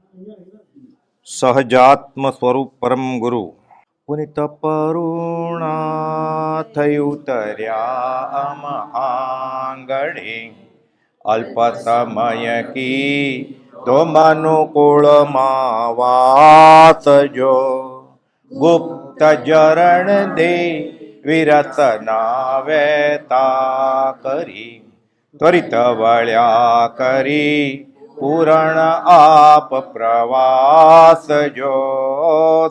સહજાત્મ સ્વરૂપ પરમ ગુરુ પુનિત પરુણા થઈ ઉતર્યા આંગણે અલ્પ સમય કી તો મનુકુળમાં વાત જો ગુપ્ત જરણ દે વિરતના વેતા કરી ત્વરિત વળ્યા કરી પૂરણ આપ પ્રવાસ જો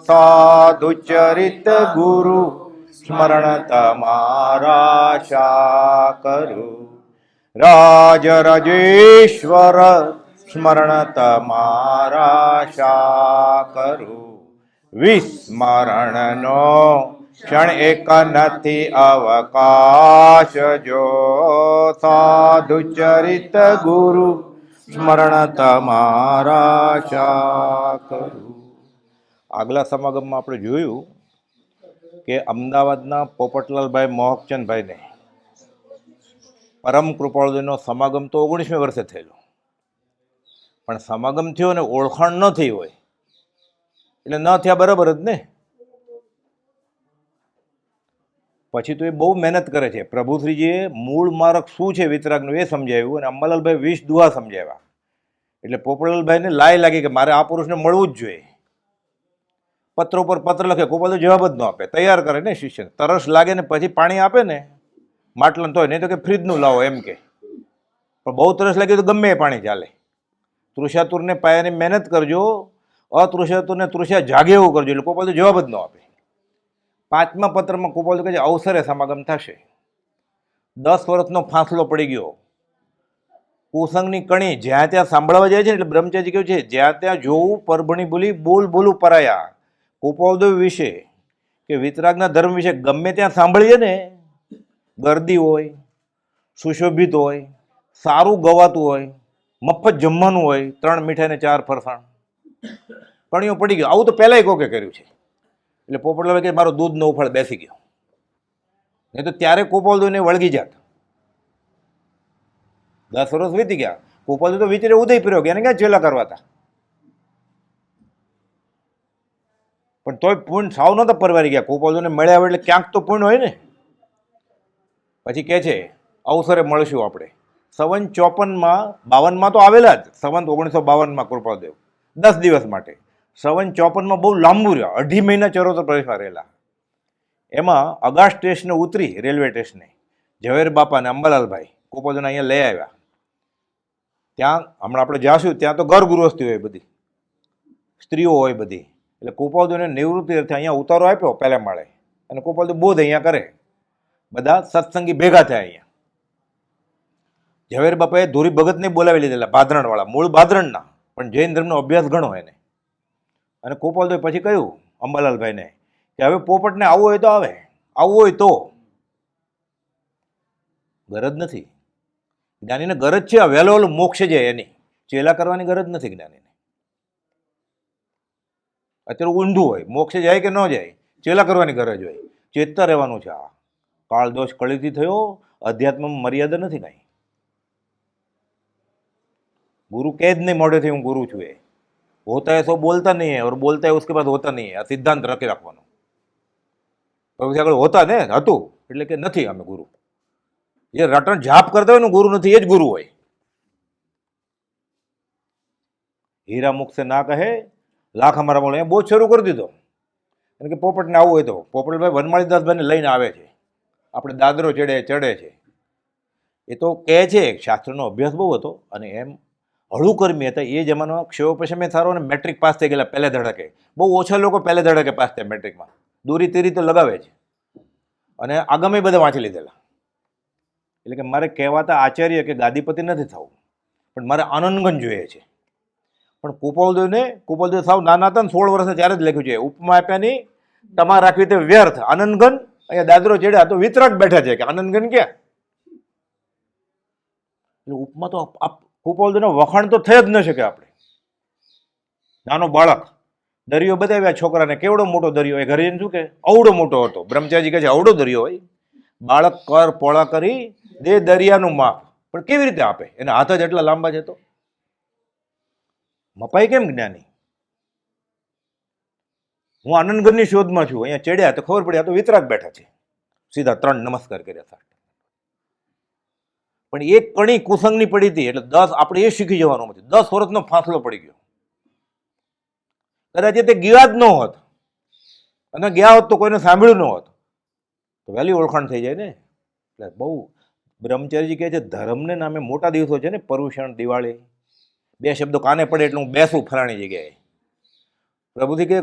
સાધુ ચરિત ગુરુ સ્મરણ તમારા શા કરું રાજ રાજેશ્વર સ્મરણ તમારા શા કરું વિસ્મરણનો ક્ષણ એક નથી અવકાશ જો સાધુ ચરિત ગુરુ સ્મરણ તમારા શા કરું. આગલા સમાગમમાં આપણે જોયું કે અમદાવાદના પોપટલાલભાઈ મોહકચંદભાઈને પરમ કૃપાળુનો સમાગમ તો 19મી વર્ષે થયેલો, પણ સમાગમ થયો ને ઓળખાણ ન થઈ હોય એટલે ન થયા બરાબર જ ને. પછી તો એ બહુ મહેનત કરે છે. પ્રભુશ્રીજીએ મૂળ માર્ગ શું છે વિતરાગનું એ સમજાવ્યું અને અંબાલાલભાઈ 20 દુહા સમજાવ્યા. એટલે પોપટલાલભાઈને લાય લાગી કે મારે આ પુરુષને મળવું જ જોઈએ. પત્ર ઉપર પત્ર લખે, ગોપાલ જવાબ જ ન આપે, તૈયાર કરે ને શિષ્ય. તરસ લાગે ને પછી પાણી આપે ને માટલાનું તોય, નહીં તો કે ફ્રીજનું લાવો એમ કે. પણ બહુ તરસ લાગે તો ગમે એ પાણી ચાલે. તૃષાતુરને પાયાની મહેનત કરજો, અતૃષાતુરને તૃષા જાગે એવું કરજો. એટલે ગોપાલ જવાબ જ ન આપે. 5મા પત્રમાં ગોપાલ કહે છે અવસરે સમાગમ થશે. 10 વર્ષનો ફાંસલો પડી ગયો. કુસંગની કણી જ્યાં ત્યાં સાંભળવા જાય છે એટલે બ્રહ્મચારી કહ્યું છે જ્યાં ત્યાં જોવું પરભણી બોલી બોલ બોલું પરાયા. ગોપાલદેવ વિશે કે વિતરાગના ધર્મ વિશે ગમે ત્યાં સાંભળીએ ને, ગરદી હોય, સુશોભિત હોય, સારું ગવાતું હોય, મફત જમવાનું હોય, 3 મીઠાઈ ને 4 ફરસાણ, કણીઓ પડી ગયો. આવું તો પહેલાંય કોકે કર્યું છે. એટલે પોપટલાલ કે મારો દૂધ નો ઉફાળ બેસી ગયો. નહીં તો ત્યારે ગોપાલદેવને વળગી જાત. 10 વર્ષ વીતી ગયા. ગોપાલદેવ તો વિચારે ઉદયપુર ગયા, એને ક્યાં ચેલા કરવા હતા. પણ તોય પૂર્ણ સાવ નહોતા પરવારી ગયા. ગોપાલદેવને મળ્યા એટલે ક્યાંક તો પૂર્ણ હોય ને. પછી કહે છે અવસરે મળશું આપણે. સંવત 54માં 52માં તો આવેલા જ. સંવત 1952માં કૃપાલદેવ 10 દિવસ માટે. સંવત 54માં બહુ લાંબુ રહ્યા, 2.5 મહિના ચરોતર પ્રદેશમાં રહેલા. એમાં અગા સ્ટેશને ઉતરી, રેલવે સ્ટેશને ઝવેર બાપા અને અંબાલાલભાઈ ગોપાલદેવને અહીંયા લઈ આવ્યા. ત્યાં હમણાં આપણે જાશું ત્યાં તો ઘર ગૃહસ્થી હોય, બધી સ્ત્રીઓ હોય બધી. એટલે ગોપાલદેવને નિવૃત્તિ અર્થે અહીંયા ઉતારો આપ્યો પહેલા માળે, અને ગોપાલદેવ બોધ અહીંયા કરે. બધા સત્સંગી ભેગા થયા અહીંયા. ઝવેર બાપાએ ધોરી ભગતને બોલાવી લીધેલા, ભાદરણવાળા, મૂળ ભાદરણના, પણ જૈન ધર્મનો અભ્યાસ ઘણો એને. અને ગોપાલદેવ પછી કહ્યું અંબાલાલભાઈને કે હવે પોપટને આવવું હોય તો આવે, આવવું હોય તો. ગરજ નથી જ્ઞાનીને, ગરજ છે આ વહેલો વહેલો મોક્ષ જાય એની, ચેલા કરવાની ગરજ નથી જ્ઞાનીને. અત્યારે ઊંધું હોય, મોક્ષે જાય કે ન જાય, ચેલા કરવાની ગરજ હોય. ચેતતા રહેવાનું છે. આ કાળ દોષ કળીથી થયો, અધ્યાત્મમાં મર્યાદા નથી કાંઈ. गुरु कह नहीं मोड़े थे हूँ गुरु छू है, होता है सो बोलता नहीं है और बोलता है उसके बाद होता नहीं है. आ सिद्धांत रखी રાખવાનો. પછી આગળ હોતા ને હતું એટલે કે નથી અમે ગુરુ. જે રટણ જાપ કરતા હોય ને ગુરુ નથી, એ જ ગુરુ હોય. હીરા મુખ से ના કહે લાખ અમારા બોલે, બહુ શરૂ કરી દીધો. કારણ કે પોપટને આવવું હોય તો પોપટભાઈ વનમાળીદાસભાઈને લઈને આવે છે. આપણે દાદરો ચડે છે. એ તો કહે છે શાસ્ત્રનો અભ્યાસ બહુ હતો અને એમ હળુકર્મી હતા. એ જમાનામાં ક્ષયોપશમે સારો અને મેટ્રિક પાસ થઈ ગયેલા પહેલે ધડકે. બહુ ઓછા લોકો પહેલે ધડકે પાસ થયા મેટ્રિકમાં. દોરી તેરી તો લગાવે છે અને આગામી બધા વાંચી લીધેલા. એટલે કે મારે કહેવાતા આચાર્ય કે ગાદીપતિ નથી થવું, પણ મારે આનંદગન જોઈએ છે. પણ કૃપાલદેવ સાવ નાના હતા ને 16 વર્ષના ત્યારે જ લખ્યું છે, ઉપમા આપ્યાની તમારે રાખવી તે વ્યર્થ. આનંદગન અહીંયા દાદરો ચડ્યા તો વિતરાગ બેઠા છે કે આનંદગન ક્યાં. એટલે ઉપમા તો કૃપાલદેવના વખાણ તો થઈ જ ન શકે. આપણે નાનો બાળક દરિયો બતાવ્યા છોકરાને, કેવડો મોટો દરિયો. એ ઘરે શું કે અવડો મોટો હતો. બ્રહ્મચારી કહે છે અવડો દરિયો હોય. બાળક કર પોળા કરી દે દરિયાનું માપ, પણ કેવી રીતે આપે? એના હાથ જ એટલા લાંબા છે. તો મપાય કેમ જ્ઞાની? હું આનંદગઢની શોધમાં છું, અહીંયા ચડ્યા તો ખબર પડી આ તો વિતરાગ બેઠા છે. સીધા 3 નમસ્કાર કર્યા. પણ એક કણી કુસંગની પડી હતી એટલે 10 આપણે એ શીખી જવાનું હતું. 10 વર્ષનો ફાંસલો પડી ગયો. કદાચ તે ગયા જ ન હોત અને ગયા હોત તો કોઈને સાંભળ્યું ન હોત તો વહેલી ઓળખાણ થઈ જાય ને. એટલે બહુ બ્રહ્મચારીજી કહે છે ધર્મને નામે મોટા દિવસો છે ને, પર્યુષણ, દિવાળી, 2 શબ્દો કાને પડે એટલે હું બેસું ફલાણી જગ્યાએ. પ્રભુથી કે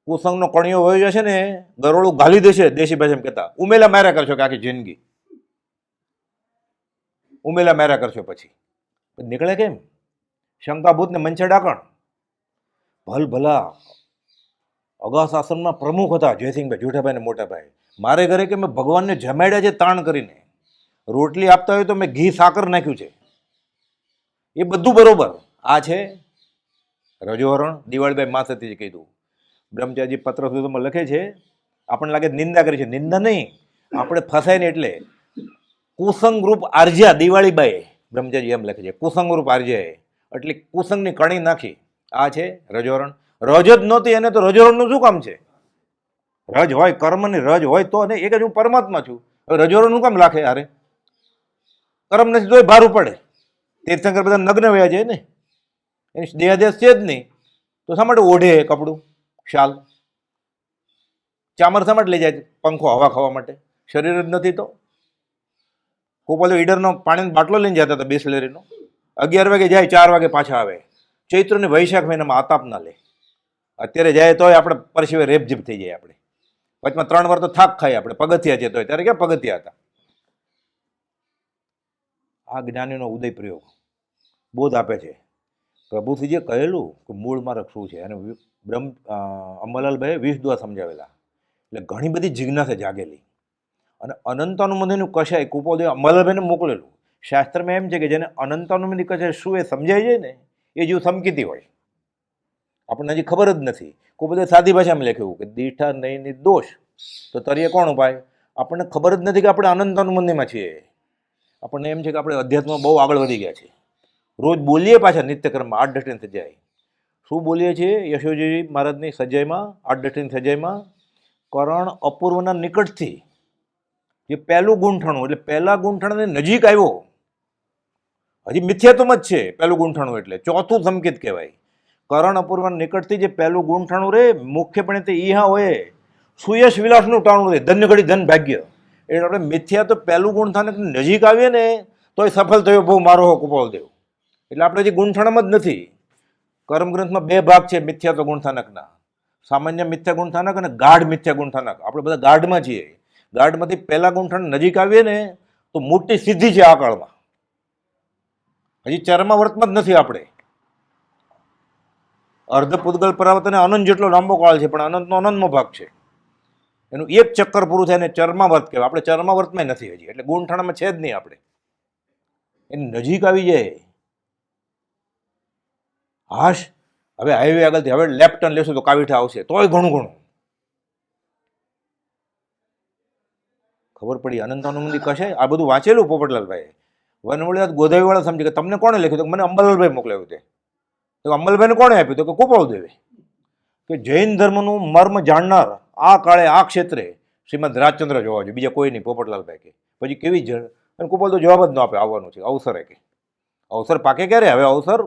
કુસંગનો કણિયો વયો જશે ને, ગરોળું ઘાલી દેશે, દેશી ભાષામાં કહેતા ઉમેલા માર્યા કરશો કે આખી જિંદગી ઉમેલા માર્યા કરશો. પછી નીકળે કેમ? શંકાભૂત ને મંચે ડાકણ. ભલ ભલા અગાસ આશ્રમના પ્રમુખ હતા જયસિંહભાઈ, જુઠાભાઈ ને મોટાભાઈ. મારે ઘરે કે મેં ભગવાનને જમાડ્યા છે તાણ કરીને. રોટલી આપતા હોય તો મેં ઘી સાકર નાખ્યું છે. એ બધું બરોબર. આ છે રજોહરણ. દિવાળીભાઈ માસેથી કીધું. બ્રહ્મચારીજી પત્ર સુધીમાં લખે છે, આપણને લાગે નિંદા કરી છે. નિંદા નહીં, આપણે ફસાય ને એટલે કુસંગ રૂપ આર્જ્યા દિવાળીબાઈ. બ્રહ્મચારી એમ લખે છે કુસંગ રૂપ આર્જ્યાએ, એટલે કુસંગની કણી નાખી. આ છે રજોહરણ. રજ જ નહોતી એને તો રજોહરણનું શું કામ છે? રજ હોય, કર્મની રજ હોય તો ને. એક જ હું પરમાત્મા છું, હવે રજોહરણનું કામ લાખે? અરે કર્મ નથી તોય ભારું પડે. તીર્થંકર બધા નગ્ન વયા જાય ને, એની દેહાદેશ છે જ નહીં તો શા માટે ઓઢે કપડું, શાલ, ચામર શા માટે લઈ જાય? પંખો હવા ખાવા માટે. શરીર જ નથી તો. કોપલ ઈડરનો પાણીનો બાટલો લઈને જતા હતા બિસ્લેરીનો. 11 વાગે જાય, 4 વાગે પાછા આવે. ચૈત્ર ને વૈશાખ મહિનામાં આતાપ ના લે. અત્યારે જાય તોય આપણે પરસીવે રેપજીપ થઈ જાય. આપણે વચમાં 3 વાર તો થાક ખાય. આપણે પગથિયા છે તોય, ત્યારે ક્યાં પગથિયા હતા? આ જ્ઞાનીનો ઉદય પ્રયોગ બોધ આપે છે. પ્રભુશ્રીજીએ કહેલું કે મૂળ માર્ગ શું છે, અને અંબાલાલભાઈએ 20 દુઆ સમજાવેલા. એટલે ઘણી બધી જિજ્ઞાસા જાગેલી. અને અનંતાનુમંદિરનું કશાય કુપોદેવ અંબાલાલભાઈને મોકલેલું. શાસ્ત્રમાં એમ છે કે જેને અનંતાનુમંદિર કશાય શું એ સમજાય જાય ને એ જીવ સમકીતી હોય. આપણને હજી ખબર જ નથી. કુપોદેવ સાદી ભાષામાં લખ્યું કે દીઠા નહીં દોષ તો તરીએ કોણ ઉપાય? આપણને ખબર જ નથી કે આપણે અનંતાનુમંદિરમાં છીએ. આપણને એમ છે કે આપણે અધ્યાત્મમાં બહુ આગળ વધી ગયા છીએ. રોજ બોલીએ પાછા નિત્યક્રમમાં 8 દઠીન સજાય. શું બોલીએ છીએ? યશોજી મહારાજની સજાઈમાં 8 દઠીન સજાઈમાં કરણ અપૂર્વના નિકટથી જે પહેલું ગૂંઠણું, એટલે પહેલા ગૂંઠણની નજીક આવ્યો. હજી મિથ્યાત્વમ જ છે પહેલું ગૂંઠણું, એટલે ચોથું સંકેત કહેવાય. કરણ અપૂર્વના નિકટથી જે પહેલું ગૂંઠણું રે મુખ્યપણે તે ઈહા હોય સુયશ વિલાસનું ટાણું રે, ધન્ય ઘડી ધન ભાગ્ય. એટલે આપણે મિથ્યા તો પહેલું ગુણથાનક નજીક આવીએ ને તોય સફળ થયો બહુ મારો હો કુપાલદેવ. એટલે આપણે હજી ગુણથાણમાં જ નથી. કર્મગ્રંથમાં 2 ભાગ છે મિથ્યા તો ગુણથાનકના. સામાન્ય મિથ્યા ગુણથાનક અને ગાઢ મિથ્યા ગુણથાનક. આપણે બધા ગાઢમાં છીએ. ગાઢમાંથી પહેલા ગુણથાનક નજીક આવીએ ને તો મોટી સિદ્ધિ છે આ કાળમાં. હજી ચરમાવર્તમાં જ નથી આપણે. અર્ધ પૂતગલ પરાવર્ત અને અનંત જેટલો લાંબો કાળ છે, પણ અનંતનો અનંતનો ભાગ છે. એનું એક ચક્કર પૂરું થાય ને ચરમાવર્ત કહેવાય. આપણે ચરમાવર્તમાં નથી હજી, એટલે ગુણઠાણામાં છે જ નહીં. આપણે એની નજીક આવી જાય. હાશ, હવે હાઈવે આગળથી હવે લેફ્ટ ટર્ન લેશું તો કાવીઠા આવશે, તોય ઘણું ઘણું ખબર પડી. અનંતાનુમંદિર કશે આ બધું વાંચેલું પોપટલાલભાઈ. વનવળિયાત ગોધાવીવાળા સમજી કે તમને કોણે લખ્યું? તો મને અંબાલાલભાઈ મોકલાવ્યું. તે તો અંબાલાલભાઈને કોણે આપ્યું? તો કે કુપાલદેવે. કે જૈન ધર્મનું મર્મ જાણનાર આ કાળે આ ક્ષેત્રે શ્રીમદ રાજચંદ્ર જોવા જોઈએ, બીજા કોઈ નહીં. પોપટલાલભાઈ કે પછી કેવી જણ, અને કુપાલ તો જવાબ જ ન આપે. આવવાનું છે અવસરે કે અવસર પાકે ક્યારે? હવે અવસર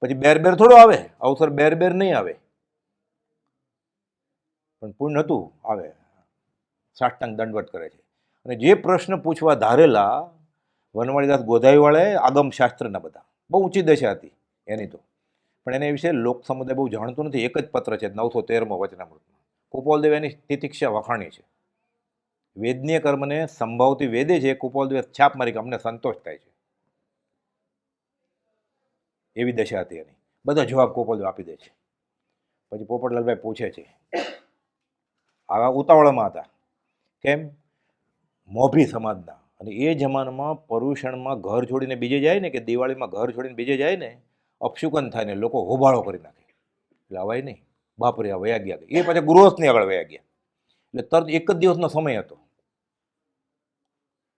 પછી બેર થોડો આવે. અવસર બેર નહીં આવે, પણ પુણ્ય હતું આવે. સાષ્ટાંગ દંડવટ કરે છે. અને જે પ્રશ્ન પૂછવા ધારેલા વનવાળીદાસ ગોધાવીવાળાએ આગમ શાસ્ત્રના બધા બહુ ઊંચી દશા હતી એની તો, પણ એને વિશે લોક સમુદાય બહુ જાણતું નથી. એક જ પત્ર છે 913મો વચનામૃતમાં. કુપાલદેવ એની તિતિક્ષા વખાણી છે. વેદનીય કર્મને સંભાવતી વેદે છે. કુપાલદેવે છાપ મારી કે અમને સંતોષ થાય છે. એવી દશા હતી એની. બધા જવાબ કુપાલદેવ આપી દે છે. પછી પોપટલાલભાઈ પૂછે છે, આવા ઉતાવળમાં હતા કેમ? મોભી સમાજના. અને એ જમાનામાં પર્યુષણમાં ઘર છોડીને બીજે જાય ને, કે દિવાળીમાં ઘર છોડીને બીજે જાય ને, અપશુકન થાય ને લોકો હોબાળો કરી નાખે. એટલે અવાય નહીં. બાપરે આ વયા ગયા. એ પાછા ગૃહસ્થની આગળ વયા ગયા. એટલે તરત એક જ દિવસનો સમય હતો.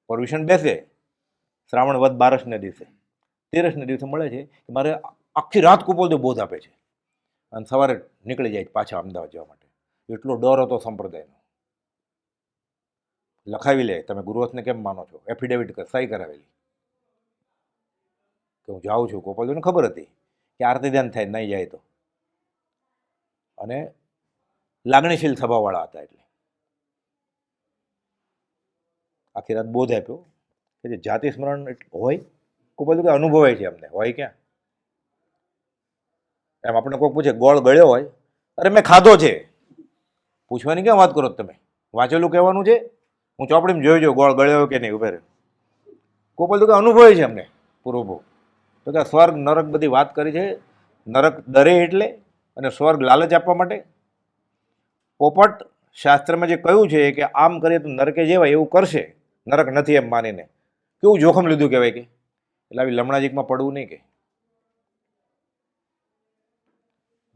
પર્યુષણ બેસે શ્રાવણ વદ 12ને દિવસે, 13ને દિવસે મળે છે કે મારે આખી રાત કુપાલદેવ બોધ આપે છે, અને સવારે નીકળી જાય પાછા અમદાવાદ જવા માટે. એટલો ડર હતો સંપ્રદાયનો. લખાવી લે, તમે ગુરુવત્સને કેમ માનો છો, એફિડેવિટ સહી કરાવેલી કે હું જાઉં છું. ગોપાલજીને ખબર હતી કે આરતી ધ્યાન થાય નહીં જાય તો, અને લાગણીશીલ સ્વભાવવાળા હતા. એટલે આખી રાત બોધ આપ્યો કે જે જાતિ સ્મરણ હોય, ગોપાલજી કે અનુભવાય છે અમને, હોય ક્યાં? એમ આપણે કોઈ પૂછે ગોળ ગળ્યો હોય, અરે મેં ખાધો છે. પૂછવાની ક્યાં વાત કરો તમે? વાંચેલું કહેવાનું છે. હું ચોપડીમાં જોઈ જો ગોળ ગળ્યો કે નહીં, ઉભે રહે. ગોપાલ તો કે અનુભવે છે અમને પૂરો. તો કે સ્વર્ગ નરક બધી વાત કરી છે. નરક ડરે એટલે, અને સ્વર્ગ લાલચ આપવા માટે. પોપટ શાસ્ત્રમાં જે કહ્યું છે કે આમ કરીએ તો નરકે જેવાય એવું કરશે, નરક નથી એમ માનીને કેવું જોખમ લીધું કહેવાય કે. એટલે આવી લમણાજીકમાં પડવું નહીં કે.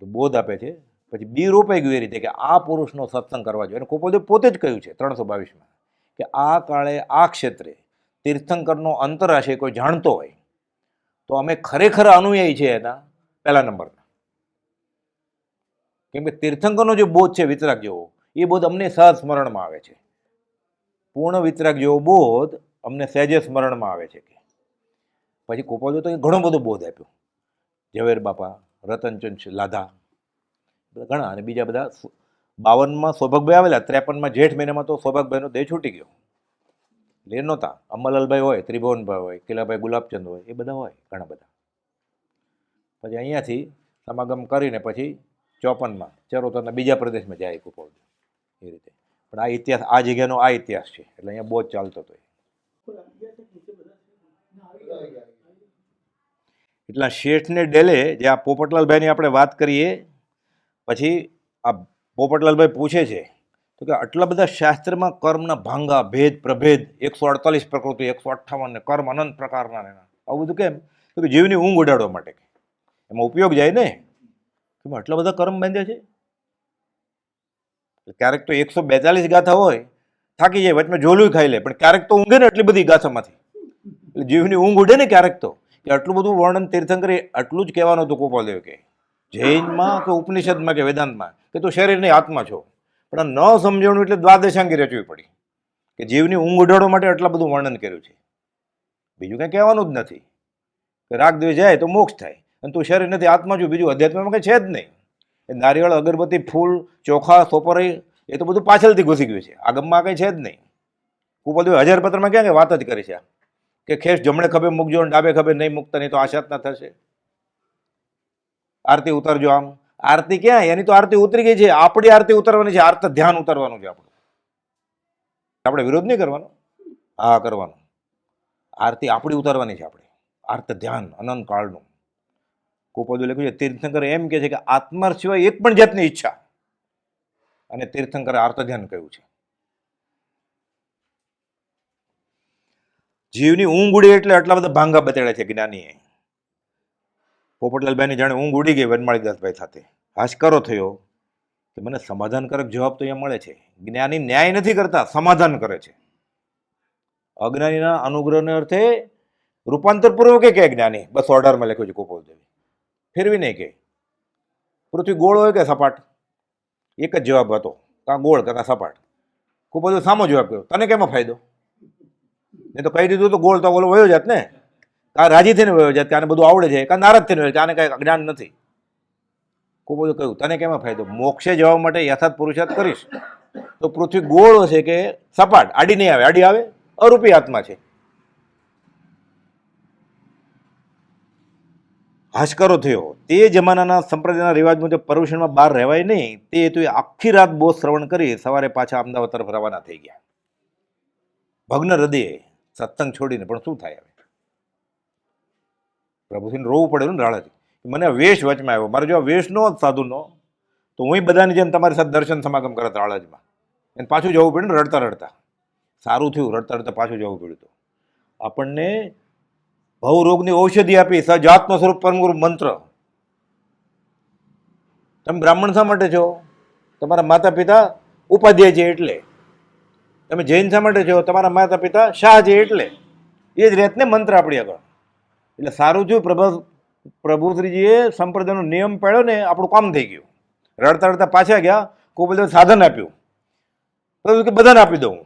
તો બોધ આપે છે. પછી બી રોપાઈ ગયું એ રીતે કે આ પુરુષનો સત્સંગ કરવા જોઈએ. અને ગોપાલદેવ પોતે જ કહ્યું છે 322માં કે આ કાળે આ ક્ષેત્રે તીર્થંકરનો અંતરાશય કોઈ જાણતો હોય તો અમે ખરેખર અનુયાયી છે એના પહેલા નંબરના. કેમ કે તીર્થંકરનો જે બોધ છે વિતરાગ જેવો, એ બોધ અમને સહજ સ્મરણમાં આવે છે. પૂર્ણ વિતરાગ જેવો બોધ અમને સહેજે સ્મરણમાં આવે છે. કે પછી ગોપાલદેવ તો ઘણો બધો બોધ આપ્યો. ઝવેર બાપા, રતનચંદ લાધા, ઘણા, અને બીજા બધા. 52માં સૌભાગભાઈ આવેલા, 53માં જેઠ મહિનામાં તો સૌભાગભાઈનો દેહ છૂટી ગયો. એટલે એ નહોતા. અમલાલભાઈ હોય, ત્રિભુવનભાઈ હોય, કિલાભાઈ ગુલાબચંદ હોય, એ બધા હોય ઘણા બધા. પછી અહીંયાથી સમાગમ કરીને પછી 54માં ચરોતરના બીજા પ્રદેશમાં જાય ગોપાલદેવ. એ રીતે. પણ આ ઇતિહાસ, આ જગ્યાનો આ ઇતિહાસ છે. એટલે અહીંયા બહુ જ ચાલતો હતો. એટલા શેઠને ડેલે જે આ પોપટલાલભાઈની આપણે વાત કરીએ, પછી આ પોપટલાલભાઈ પૂછે છે તો કે આટલા બધા શાસ્ત્રમાં કર્મના ભાંગા, ભેદ, પ્રભેદ, 148 પ્રકૃતિ, 158 ને કર્મ અનંત પ્રકારના, આવું બધું કેમ? તો કે જીવની ઊંઘ ઉડાડવા માટે. એમાં ઉપયોગ જાય ને કે આટલા બધા કર્મ બાંધ્યા છે. ક્યારેક તો 142 ગાથા હોય, થાકી જાય, વચમાં ઝોલું ખાઈ લે, પણ ક્યારેક તો ઊંઘે ને એટલી બધી ગાથામાંથી. એટલે જીવની ઊંઘ ઉડે ને ક્યારેક તો, કે આટલું બધું વર્ણન તીર્થંકરે આટલું જ કહેવાનું હતું ગોપાલદેવ કે જૈનમાં કે ઉપનિષદમાં કે વેદાંતમાં કે તું શરીરની આત્મા છો. પણ ન સમજણું એટલે દ્વાદશાંગી રચવી પડી કે જીવની ઊંઘ ઉડાડવા માટે આટલા બધું વર્ણન કર્યું છે. બીજું કંઈ કહેવાનું જ નથી કે રાગ દ્વેષ જાય તો મોક્ષ થાય, અને તું શરીર નથી આત્મા છું. બીજું અધ્યાત્મમાં કંઈ છે જ નહીં. એ નારિયેળ, અગરબત્તી, ફૂલ, ચોખા, સોપરી, એ તો બધું પાછળથી ઘૂસી ગયું છે. આગમમાં કંઈ છે જ નહીં. ગોપાલદેવ 1000 પત્રમાં ક્યાં કંઈ વાત જ કરી છે કે ખેસ જમણે ખભે મૂકજો અને ડાબે ખભે નહીં મૂકતા, નહીં તો આશાત ના થશે. આરતી ઉતારજો. આમ આરતી ક્યાં? એની તો આરતી ઉતરી ગઈ છે. આપણી આરતી ઉતારવાની છે. આર્ત ધ્યાન ઉતારવાનું છે આપણું. આપણે વિરોધ નહીં કરવાનો, હા કરવાનો. આરતી આપણી ઉતારવાની છે આપણે. આર્ત ધ્યાન અનંત કાળનું. ગોપાલદેવ લખ્યું છે તીર્થંકર એમ કે છે કે આત્મા સિવાય એક પણ જાતની ઈચ્છા, અને તીર્થંકરે આર્ત ધ્યાન કહ્યું છે. જીવની ઊંઘ ઉડી એટલે આટલા બધા ભાંગા બતાડ્યા છે જ્ઞાનીએ. પોપટલાલભાઈની જાણે ઊંઘ ઉડી ગઈ વનમાળીદાસભાઈ સાથે. હાશકારો થયો કે મને સમાધાનકારક જવાબ તો અહીંયા મળે છે. જ્ઞાની ન્યાય નથી કરતા, સમાધાન કરે છે. અજ્ઞાનીના અનુગ્રહને અર્થે રૂપાંતરપૂર્વક કે જ્ઞાની 218માં લખ્યું છે ગોપાલદેવે. ફેરવી નહીં કે પૃથ્વી ગોળ હોય કે સપાટ, એક જ જવાબ હતો, કાં ગોળ કાં સપાટ. ગોપાલદેવ સામો જવાબ કર્યો, તને કેમાં ફાયદો? નહીં તો કહી દીધું તો ગોળ તો ઓલો વયો જાત ને. કાં રાજી થઈને વયો જાત કે આને બધું આવડે છે, કાં નારાજ થઈને વયો કે આને કાંઈ જ્ઞાન નથી. ગોપાલદેવ કહ્યું તને કેમાં ફાયદો? મોક્ષે જવા માટે યથાર્થ પુરુષાર્થ કરીશ તો પૃથ્વી ગોળ હશે કે સપાટ, આડી નહીં આવે. આડી આવે અરૂપી આત્મા છે. હાશકારો થયો. તે જમાનાના સંપ્રદાયના રિવાજ મુજબ પર્યુષણમાં બહાર રહેવાય નહીં, તે હેતુએ આખી રાત બોધ શ્રવણ કરી સવારે પાછા અમદાવાદ તરફ રવાના થઈ ગયા. ભગ્ન હૃદયે સત્સંગ છોડીને. પણ શું થાય હવે? પ્રભુજીને રોવું પડેલું ને રાળાથી. મને વેશ વચમાં આવ્યો. મારે જો વેશ નો જ સાધુનો તો હું બધાની જેમ તમારી સાથે દર્શન સમાગમ કરત રાળાજમાં. એને પાછું જવું પડ્યું ને રડતા રડતા. સારું થયું, રડતા રડતા પાછું જવું પડ્યું. તો આપણને ભવરોગની ઔષધિ આપી સજાત્મ સ્વરૂપ પરમગુરુ મંત્ર. તમે બ્રાહ્મણ શા માટે છો? તમારા માતા પિતા ઉપાધ્યાય છે એટલે. તમે જૈન શા માટે છો? તમારા માતા પિતા શાહ છે એટલે. એ જ રીતને મંત્ર આપણી આગળ. એટલે સારું થયું પ્રભુશ્રીજીએ સંપ્રદાયનો નિયમ પાડ્યો ને, આપણું કામ થઈ ગયું. રડતા રડતા પાછા ગયા ગોપાલદેવે સાધન આપ્યું. પ્રભુ કે બધાને આપી દઉં.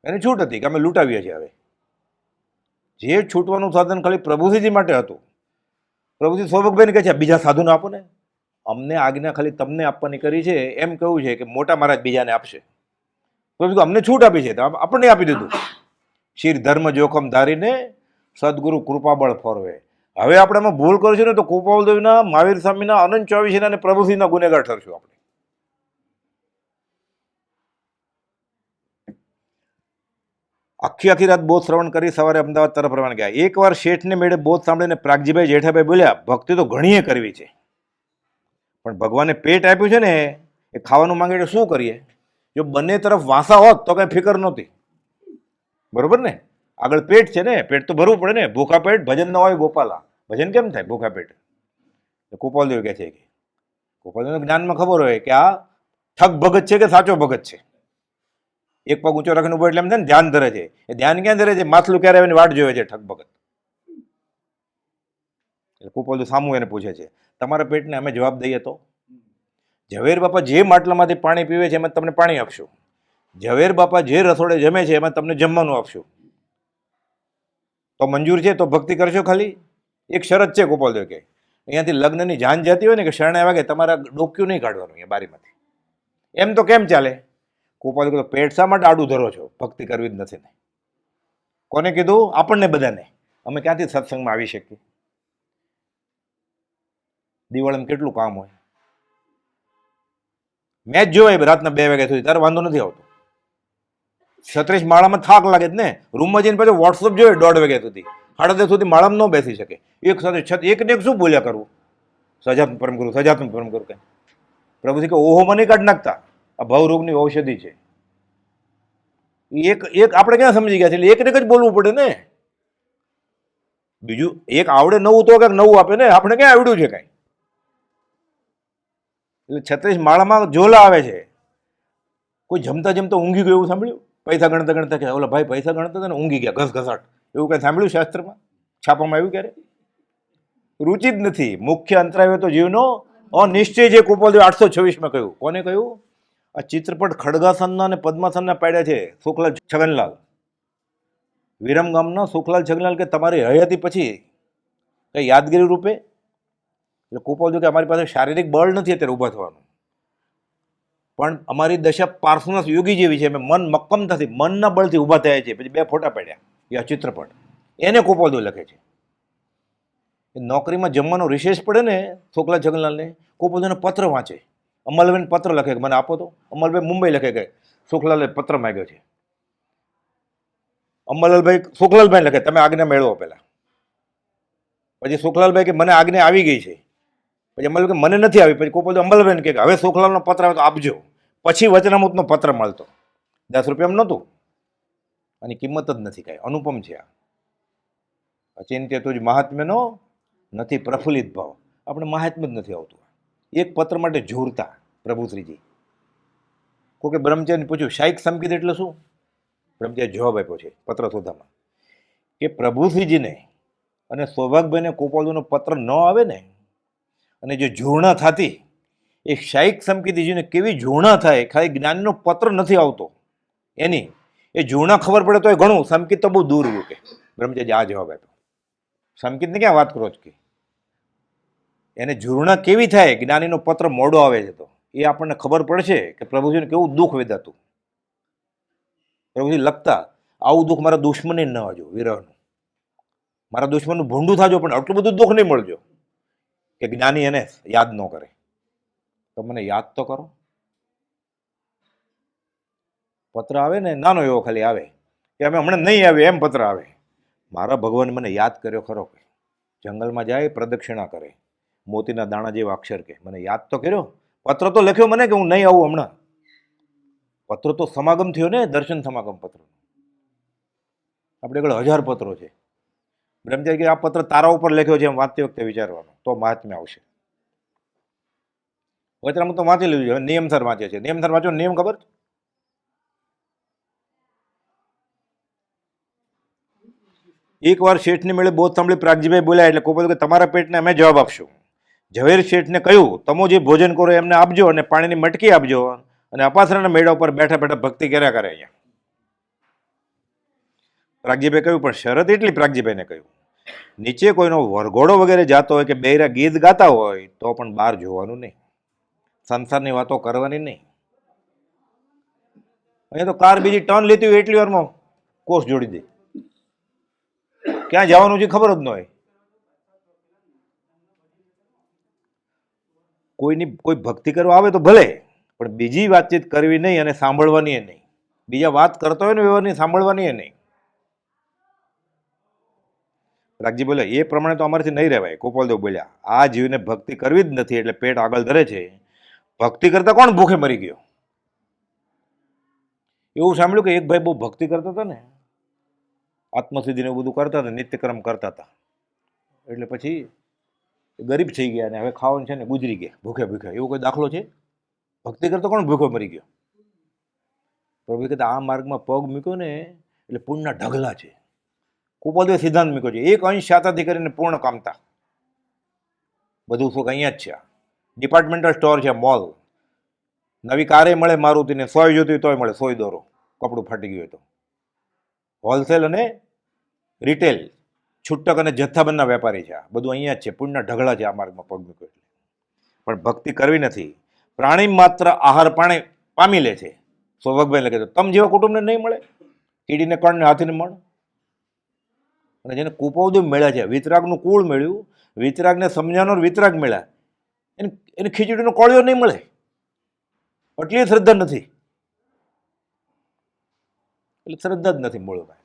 એની છૂટ હતી કે અમે લૂંટાવીએ છીએ. હવે જે છૂટવાનું સાધન ખાલી પ્રભુજીજી માટે હતું. પ્રભુજી સૌભગભાઈને કહે છે બીજા સાધુને આપો ને, અમને આજ્ઞા ખાલી તમને આપવાની કરી છે એમ કહ્યું છે કે મોટા મહારાજ બીજાને આપશે. પ્રભુ અમને છૂટ આપી છે તો આપણને આપી દીધું. શિર ધર્મ જોખમ ધારીને સદગુરુ કૃપાબળ ફોરવે. હવે આપણે એમાં ભૂલ કરીશું ને તો ગોપાલદેવના, મહાવીર સ્વામીના, અનંત ચોવીસના અને પ્રભુશ્રીના ગુનેગાર ઠરશું આપણે. આખી રાત બોધ શ્રવણ કરી સવારે અમદાવાદ તરફ રવાના ગયા. એકવાર શેઠને મેળે બોધ સાંભળીને પ્રાગજીભાઈ જેઠાભાઈ બોલ્યા, ભક્તિ તો ઘણીએ કરવી છે, પણ ભગવાને પેટ આપ્યું છે ને એ ખાવાનું માંગે એટલે શું કરીએ? જો બંને તરફ વાંસા હોત તો કઈ ફિકર નહોતી. બરોબર ને? આગળ પેટ છે ને, પેટ તો ભરવું પડે ને. ભૂખા પેટ ભજન ન હોય ગોપાલા. ભજન કેમ થાય ભૂખા પેટ? ગોપાલદેવ કહે છે કે ગોપાલદેવને જ્ઞાનમાં ખબર હોય કે આ ઠગ ભગત છે કે સાચો ભગત છે. એક પગ ઊંચો રાખીને ઉભો એટલે એમ થાય ને ધ્યાન ધરે છે. એ ધ્યાન ક્યાં ધરે છે? માથલું ક્યારે આવે વાટ જોવે છે ઠગ ભગત. એટલે ગોપાલદેવ સામું એને પૂછે છે, તમારા પેટને અમે જવાબ દઈએ તો? ઝવેર બાપા જે માટલામાંથી પાણી પીવે છે એમાં તમને પાણી આપશું. ઝવેર બાપા જે રસોડે જમે છે એમાં તમને જમવાનું આપશું. તો મંજૂર છે તો ભક્તિ કરશો ખાલી? એક શરત છે ગોપાલદેવ કે અહીંયાથી લગ્નની જાન જતી હોય ને કે શરણે વાગે તમારા ડોક્યું નહીં કાઢવાનું અહીંયા બારીમાંથી. એમ તો કેમ ચાલે? ગોપાલદેવ તો પેટ શા માટે આડું ધરો છો? ભક્તિ કરવી જ નથી ને. કોને કીધું? આપણને બધાને. અમે ક્યાંથી સત્સંગમાં આવી શકીએ? દિવાળીમાં કેટલું કામ હોય. મેચ જોવાય રાતના 2 વાગ્યા સુધી, તારે વાંધો નથી આવતો. 36 માળામાં થાક લાગે જ ને. રૂમમાં જઈને પછી વોટ્સઅપ જોઈએ 1:30 વાગ્યા સુધી, 10:30 સુધી માળામાં ન બેસી શકે. એક સાથે એકને એક શું બોલ્યા કરવું? સજાતનું પરમ ગુરુ, સજાતનું પરમ ગુરુ કઈ પ્રભુજી કે ઓહોમાં નહીં કાઢી નાખતા. આ ભવરોગની ઔષધિ છે. એક આપણે ક્યાં સમજી ગયા છે? એટલે એકને જ બોલવું પડે ને. બીજું એક આવડે નવું તો કંઈક નવું આપે ને. આપણે ક્યાં આવડ્યું છે કાંઈ? એટલે 36 માળામાં ઝોલા આવે છે. કોઈ જમતા જમતા ઊંઘી ગયું એવું સાંભળ્યું? પૈસા ગણતા ગણતા કે ઓલા ભાઈ પૈસા ગણતા હતા ને ઊંઘી ગયા ઘસઘસાટ, એવું કઈ સાંભળ્યું શાસ્ત્રમાં? છાપામાં આવ્યું ક્યારે? રુચિ જ નથી. મુખ્ય અંતરાયો તો જીવનો અનિશ્ચય જે ગોપાલદેવ 826માં કહ્યું. કોને કહ્યું? આ ચિત્રપટ ખડગાસનના અને પદ્માસનના પાડ્યા છે સુખલાલ છગનલાલ. વિરમ ગામના સુખલાલ છગનલાલ કે તમારી હયાતી પછી કઈ યાદગીરી રૂપે. એટલે ગોપાલદેવ કે અમારી પાસે શારીરિક બળ નથી અત્યારે ઊભા થવાનું, પણ અમારી દશા પાર્શ્વનાથ યોગી જેવી છે. અમે મન મક્કમતાથી મનના બળથી ઊભા થયા છે. પછી 2 ફોટા પાડ્યા એ આ ચિત્રપટ. એને ગોપાલદેવ લખે છે. નોકરીમાં જમવાનો રિશેષ પડે ને છોકલા જગનલાલને, ગોપાલદેવને પત્ર વાંચે. અમલભાઈને પત્ર લખે કે મને આપો તો. અમલભાઈ મુંબઈ લખે કે સુખલાલે પત્ર માંગ્યો છે. અમલાલભાઈ સુખલાલભાઈ લખે તમે આજ્ઞા મેળવો પહેલા. પછી સુખલાલભાઈ કે મને આજ્ઞા આવી ગઈ છે. પછી અમલ કે મને નથી આવી. પછી ગોપાલદેવ અમલભાઈને કે હવે સુખલાલનો પત્ર આવે તો આપજો. પછી વચનામૃતનો પત્ર મળતો. 10 રૂપિયામાં નહોતું. આની કિંમત જ નથી કાંઈ. અનુપમ છે આ. અચિંત્ય તુજ મહાત્મ્યનો નથી પ્રફુલ્લિત ભાવ. આપણે મહાત્મ્ય જ નથી આવતું. એક પત્ર માટે ઝૂરતા પ્રભુશ્રીજી. કોકે બ્રહ્મચારીને પૂછ્યું શાયિક સંકેત એટલે શું? બ્રહ્મચારી જવાબ આપ્યો છે પત્ર શોધામાં કે પ્રભુશ્રીજીને અને સૌભાગભાઈને ગોપાલદેવનો પત્ર ન આવે ને અને જે ઝૂર્ણા થતી એ શાયિક સંકેતીજીને કેવી ઝૂર્ણા થાય, ખાલી જ્ઞાનનો પત્ર નથી આવતો એની એ ઝૂર્ણા ખબર પડે તો એ ઘણું. સંકેત તો બહુ દૂર રહ્યું કે બ્રહ્મચારી આ જવાબ આપ્યો. સંકેતને ક્યાં વાત કરો છો કે એને ઝૂર્ણા કેવી થાય જ્ઞાનીનો પત્ર મોડો આવે છે તો એ આપણને ખબર પડશે કે પ્રભુજીને કેવું દુઃખ વેદાતું. પ્રભુજી લખતા આવું દુઃખ મારા દુશ્મને ન આવજો, વિરહનું. મારા દુશ્મનનું ભૂંડું થાજો પણ આટલું બધું દુઃખ નહીં મળજો કે જ્ઞાની એને યાદ ન કરે. તો મને યાદ તો કરો. પત્ર આવે ને નાનો એવો ખાલી આવે કે અમે હમણાં નહીં આવે એમ પત્ર આવે. મારા ભગવાન મને યાદ કર્યો ખરો કે જંગલમાં જાય પ્રદક્ષિણા કરે, મોતીના દાણા જેવા અક્ષર કે મને યાદ તો કર્યો. પત્ર તો લખ્યો મને કે હું નહીં આવું હમણાં. પત્ર તો સમાગમ થયો ને, દર્શન સમાગમ પત્ર. આપણે આગળ 1000 પત્રો છે. બ્રહ્મચારી કે આ પત્ર તારા ઉપર લખ્યો છે એમ વાંચતી વખતે વિચારવાનું તો મહાત્મ્ય આવશે. વચરામૃત તો વાંચી લીધું છે, નિયમસર વાંચે છે. નિયમસર વાંચો, નિયમ ખબર? એકવાર શેઠની મેળે બોધ સાંભળી પ્રાગજીભાઈ બોલ્યા એટલે ગોપાલ કે તમારા પેટને અમે જવાબ આપશું. ઝવેર શેઠને કહ્યું, તમે જે ભોજન કરો એમને આપજો અને પાણીની મટકી આપજો, અને અપાસરાના મેળા ઉપર બેઠા બેઠા ભક્તિ કર્યા કરે અહીંયા. પ્રાગજીભાઈ કહ્યું, પણ શરત એટલી. પ્રાગજીભાઈને કહ્યું, નીચે કોઈનો વરઘોડો વગેરે જાતો હોય કે બૈરા ગીત ગાતા હોય તો પણ બહાર જોવાનું નહીં, સંસારની વાતો કરવાની નહીં. અહીંયા તો કાર બીજી ટર્ન લેતી હોય એટલી વારમાં કોર્સ જોડી દે, ક્યાં જવાનું છે ખબર જ ન હોય. કોઈ ભક્તિ કરવા આવે તો ભલે, પણ બીજી વાતચીત કરવી નહીં અને સાંભળવાની નહીં. બીજા વાત કરતો હોય ને વ્યવહારની સાંભળવાની નહીં. રાગજી બોલે, એ પ્રમાણે તો અમારાથી નહીં રહેવાય. ગોપાલદેવ બોલ્યા, આ જીવને ભક્તિ કરવી જ નથી એટલે પેટ આગળ ધરે છે. ભક્તિ કરતા કોણ ભૂખે મરી ગયો? એવું સાંભળ્યું કે એક ભાઈ બહુ ભક્તિ કરતા હતા ને, આત્મસિદ્ધિને એવું બધું કરતા હતા, નિત્યક્રમ કરતા હતા, એટલે પછી ગરીબ થઈ ગયા ને હવે ખાવાનું છે ને ગુજરી ગયા ભૂખે ભૂખે. એવો કોઈ દાખલો છે? ભક્તિ કરતા કોણ ભૂખો મરી ગયો? પ્રભુ કહેતા, આ માર્ગમાં પગ મૂક્યો ને એટલે પુણ્યના ઢગલા છે. ગોપાલદેવે સિદ્ધાંત મૂક્યો છે, એક અંશ શાતાથી કરીને પૂર્ણ કામતા. બધું સુખ અહીંયા જ છે. ડિપાર્ટમેન્ટલ સ્ટોર છે, મોલ. નવી કારે મળે મારુતિને, 100 જોતી તોય મળે, 100 દોરો, કપડું ફાટી ગયું હોય તો. હોલસેલ અને રિટેલ, છૂટક અને જથ્થાબંધના વેપારી છે. આ બધું અહીંયા જ છે. પુણ્યના ઢગલા છે આ માર્ગમાં પગ મૂક્યો એટલે. પણ ભક્તિ કરવી નથી. પ્રાણી માત્ર આહાર પાણી પામી લે છે. સૌભાગભાઈ લખે તો તમ જેવા કુટુંબને નહીં મળે, કીડીને કણને હાથીને મળે. અને જેને કુપોદય મળ્યા છે, વિતરાગનું કુળ મળ્યું, વિતરાગને સમજાવનાર વિતરાગ મળ્યા, એને ખીચડીનો કોળિયો નહીં મળે. એટલી શ્રદ્ધા નથી, એટલે શ્રદ્ધા જ નથી મૂળભાઈ.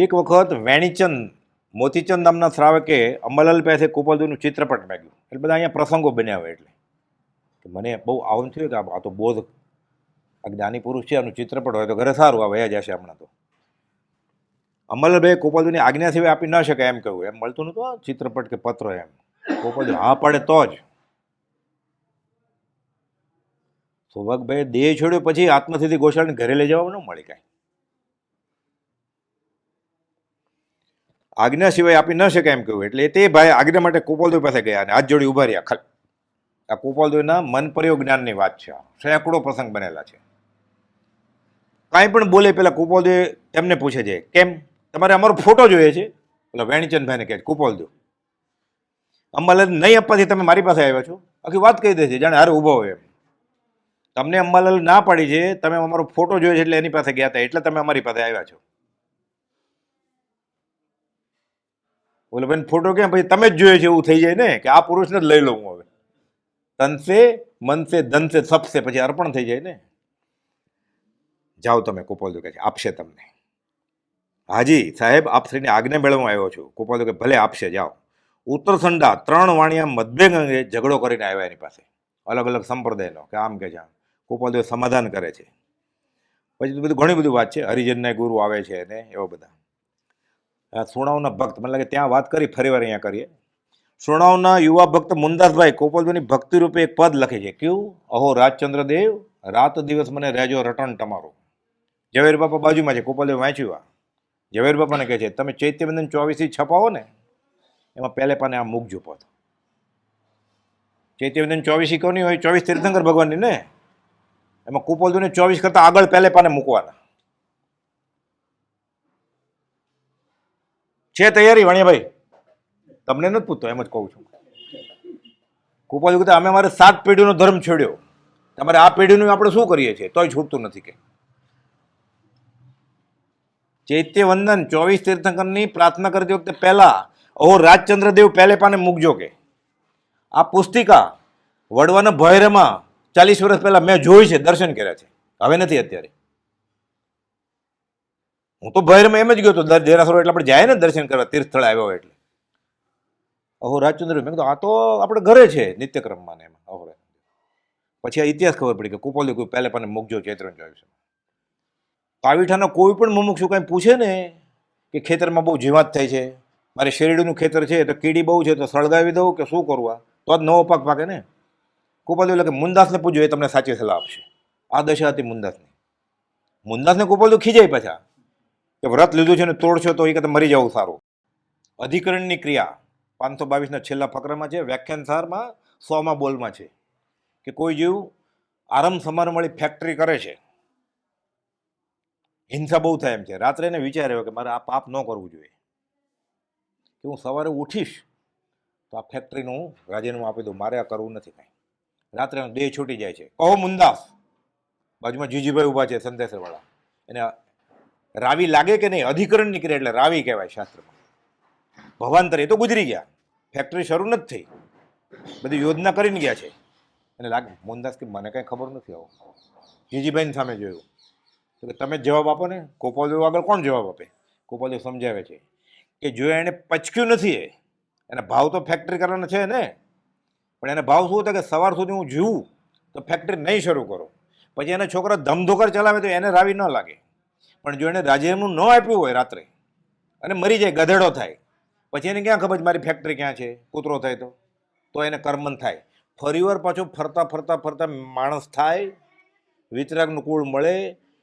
એક વખત વેણીચંદ મોતીચંદ નામના શ્રાવકે અંબાલાલ પાસે કુપોદયનું ચિત્રપટ માગ્યું. એટલે બધા અહીંયા પ્રસંગો બન્યા હોય એટલે મને બહુ આવું થયું કે આ તો બોધ આ જ્ઞાની પુરુષ છે, આનું ચિત્રપટ હોય તો ઘરે સારું, આ વયા જશે હમણાં. તો અંબાલાલભાઈ ગોપાલજીની આજ્ઞા સિવાય આપી ન શકાય એમ કહ્યું. એમ મળતું નહોતું ચિત્રપટ કે પત્ર એમ. ગોપાલજી હા પાડે તો જ. સૌભાગભાઈ દેહ છોડ્યો પછી આત્મસિદ્ધિ ગોશાળાને ઘરે લઈ જવા ન મળે કાંઈ. આજ્ઞા સિવાય આપી ન શકાય એમ કહ્યું. એટલે તે ભાઈ આજ્ઞા માટે ગોપાલદેવ પાસે ગયા અને હાથ જોડી ઉભા રહ્યા. આ ગોપાલદેવના મન પ્રયોગ જ્ઞાનની વાત છે. સેંકડો પ્રસંગ બનેલા છે. કાંઈ પણ બોલે પેલા ગોપાલદેવ એમને પૂછે છે, કેમ તમારે અમારો ફોટો જોઈએ છે? એટલે વેણીચંદભાઈને કહે છે, ગોપાલદેવ અંબાલાલ નહીં આપવાથી તમે મારી પાસે આવ્યા છો? આખી વાત કહી દે છે, જાણે હારે ઊભો હોય એમ. તમને અંબાલાલ ના પાડી છે, તમે અમારો ફોટો જોઈએ છે એટલે એની પાસે ગયા હતા, એટલે તમે અમારી પાસે આવ્યા છો. બોલે ભાઈ ફોટો કેમ? પછી તમે જ જોઈએ છે એવું થઈ જાય ને, કે આ પુરુષને જ લઈ લઉં હવે. તનસે મનસે ધનસે સપસે પછી અર્પણ થઈ જાય ને. જાઓ તમે, ગોપાલદેવ કહે છે, આપશે તમને. હાજી સાહેબ, આપ શ્રીની આજ્ઞા મેળવવા આવ્યો છું. ગોપાલદેવ કે ભલે આપશે, જાઓ. ઉત્તરસંડા 3 વાણિયા મતભેદ અંગે ઝઘડો કરીને આવ્યા એની પાસે, અલગ અલગ સંપ્રદાયનો, કે આમ કે છે આમ. ગોપાલદેવ સમાધાન કરે છે. પછી તો બધું ઘણી બધી વાત છે, હરિજનના ગુરુ આવે છે ને એવા બધા. સુણાવના ભક્ત, મને લાગે ત્યાં વાત કરી, ફરીવાર અહીંયા કરીએ. સુણાવના યુવા ભક્ત મુંદાસભાઈ ગોપાલદેવની ભક્તિ રૂપે એક પદ લખે છે. કેવું? અહો રાજચંદ્ર દેવ, રાત દિવસ મને રહેજો રટણ તમારું. ઝવેર બાપા બાજુમાં છે, ગોપાલદેવ વાંચ્યું. ઝવેર બાપાને કહે છે, તમે ચૈત્યવંદન 24 છપાવો ને, એમાં પહેલે પાને આ મૂકજો પદ. ચૈત્યવંદન 24 કોની હોય? 24 તીર્થંકર ભગવાનની ને. એમાં ગોપાલદેવને 24 કરતા આગળ પહેલે પાને મૂકવાના છે. તૈયારી વાણિયાભાઈ? તમને નથી પૂછતો, એમ જ કહું છું. ગોપાલદેવ કહેતા, અમે અમારે 7 પેઢીનો ધર્મ છોડ્યો, તમારે આ પેઢીનું આપણે શું કરીએ છીએ? તોય છૂટતું નથી. કે ચૈત્યવંદન 24 તીર્થંકરની પ્રાર્થના કરતી વખતે પહેલા અહો રાજચંદ્ર દેવ પહેલે પાને મૂકજો. કે આ પુસ્તિકા વડવાના ભૈરમાં 40 વર્ષ પહેલા મેં જોઈ છે, દર્શન કર્યા છે, હવે નથી અત્યારે. હું તો ભૈરમાં એમ જ ગયો હતો, દેરાસરો એટલે આપણે જાય ને દર્શન કરવા, તીર્થ સ્થળ આવ્યો હોય એટલે. અહો રાજચંદ્ર, મેં કીધું આ તો આપણે ઘરે છે નિત્યક્રમમાં ને એમાં. અહો પછી આ ઇતિહાસ ખબર પડી કે ગોપાલદેવ કોઈ પહેલે પાને મૂકજો ચૈત્ર 24. કાવીઠાના કોઈ પણ મુમુક્ષુ કાંઈ પૂછે ને કે ખેતરમાં બહુ જીવાત થાય છે, મારે શેરડીનું ખેતર છે તો કીડી બહુ છે તો સળગાવી દઉં કે શું કરવું, તો જ નવો પાક પાકે ને. ગોપાલદેવ કે મુંદાસને પૂછજો, એ તમને સાચી સલાહ આપશે. આ દશા હતી મુંદાસની. મુંદાસને ગોપાલદેવ ખીજાય પાછા કે વ્રત લીધું છે ને તોડશો તો એ કરતા મરી જવું સારું. અધિકરણની ક્રિયા 522ના છેલ્લા ફકરામાં છે, વ્યાખ્યાન સારમાં 100માં બોલમાં છે કે કોઈ જીવ આરંભ સમારંભ વાળી ફેક્ટરી કરે છે, હિંસા બહુ થાય એમ છે, રાત્રે એને વિચાર આવ્યો કે મારે આ પાપ ન કરવું જોઈએ, કે હું સવારે ઉઠીશ તો આ ફેક્ટરીનું રાજીનામું આપી દઉં, મારે આ કરવું નથી કાંઈ. રાત્રે દેહ છૂટી જાય છે. કહો મુંદાસ, બાજુમાં જીજીભાઈ ઊભા છે સંદેશવાળા, એને રાવી લાગે કે નહીં? અધિકરણની ક્રિયા એટલે રાવી કહેવાય શાસ્ત્રમાં. ભવાંતર એ તો ગુજરી ગયા, ફેક્ટરી શરૂ નથી થઈ, બધી યોજના કરીને ગયા છે. એને લાગે મોહનદાસ કે મને કાંઈ ખબર નથી. આવો જીજીભાઈની સામે જોયું તો કે તમે જ જવાબ આપો ને. ગોપાલદેવ આગળ કોણ જવાબ આપે? ગોપાલદેવ સમજાવે છે કે જો એણે પચક્યું નથી, એના ભાવ તો ફેક્ટરી કરવાના છે ને, પણ એને ભાવ શું હતા કે સવાર સુધી હું જીવું તો ફેક્ટરી નહીં શરૂ કરો. પછી એના છોકરા ધમધોકર ચલાવે તો એને રાવી ન લાગે, પણ જો એને રાજીનામું ન આપ્યું હોય રાત્રે અને મરી જાય, ગધેડો થાય, પછી એને ક્યાં ખબર મારી ફેક્ટરી ક્યાં છે, કૂતરો થાય તો એને કર્મન થાય. ફરીવાર પાછો ફરતા ફરતા ફરતા માણસ થાય, વિતરાગનું કુળ મળે,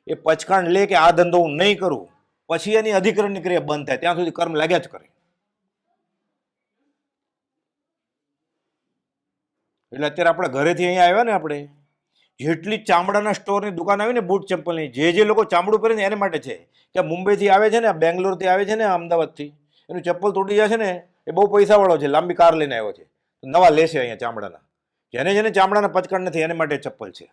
એ પચકાણ લે કે આ ધંધો હું નહીં કરું, પછી એની અધિકરણની ક્રિયા બંધ થાય, ત્યાં સુધી કર્મ લાગ્યા જ કરે. એટલે અત્યારે આપણે ઘરેથી અહીંયા આવ્યા ને, આપણે જેટલી ચામડાના સ્ટોરની દુકાન આવી ને, બૂટ ચંપલની, જે લોકો ચામડું પહેરે ને એને માટે છે. કે મુંબઈથી આવે છે ને, બેંગ્લોરથી આવે છે ને, અમદાવાદથી, એનું ચપ્પલ તૂટી જાય છે ને, એ બહુ પૈસાવાળો છે, લાંબી કાર લઈને આવ્યો છે, નવા લેશે અહીંયા ચામડાના. જેને ચામડાના પચકાણ નથી એને માટે ચપ્પલ છે.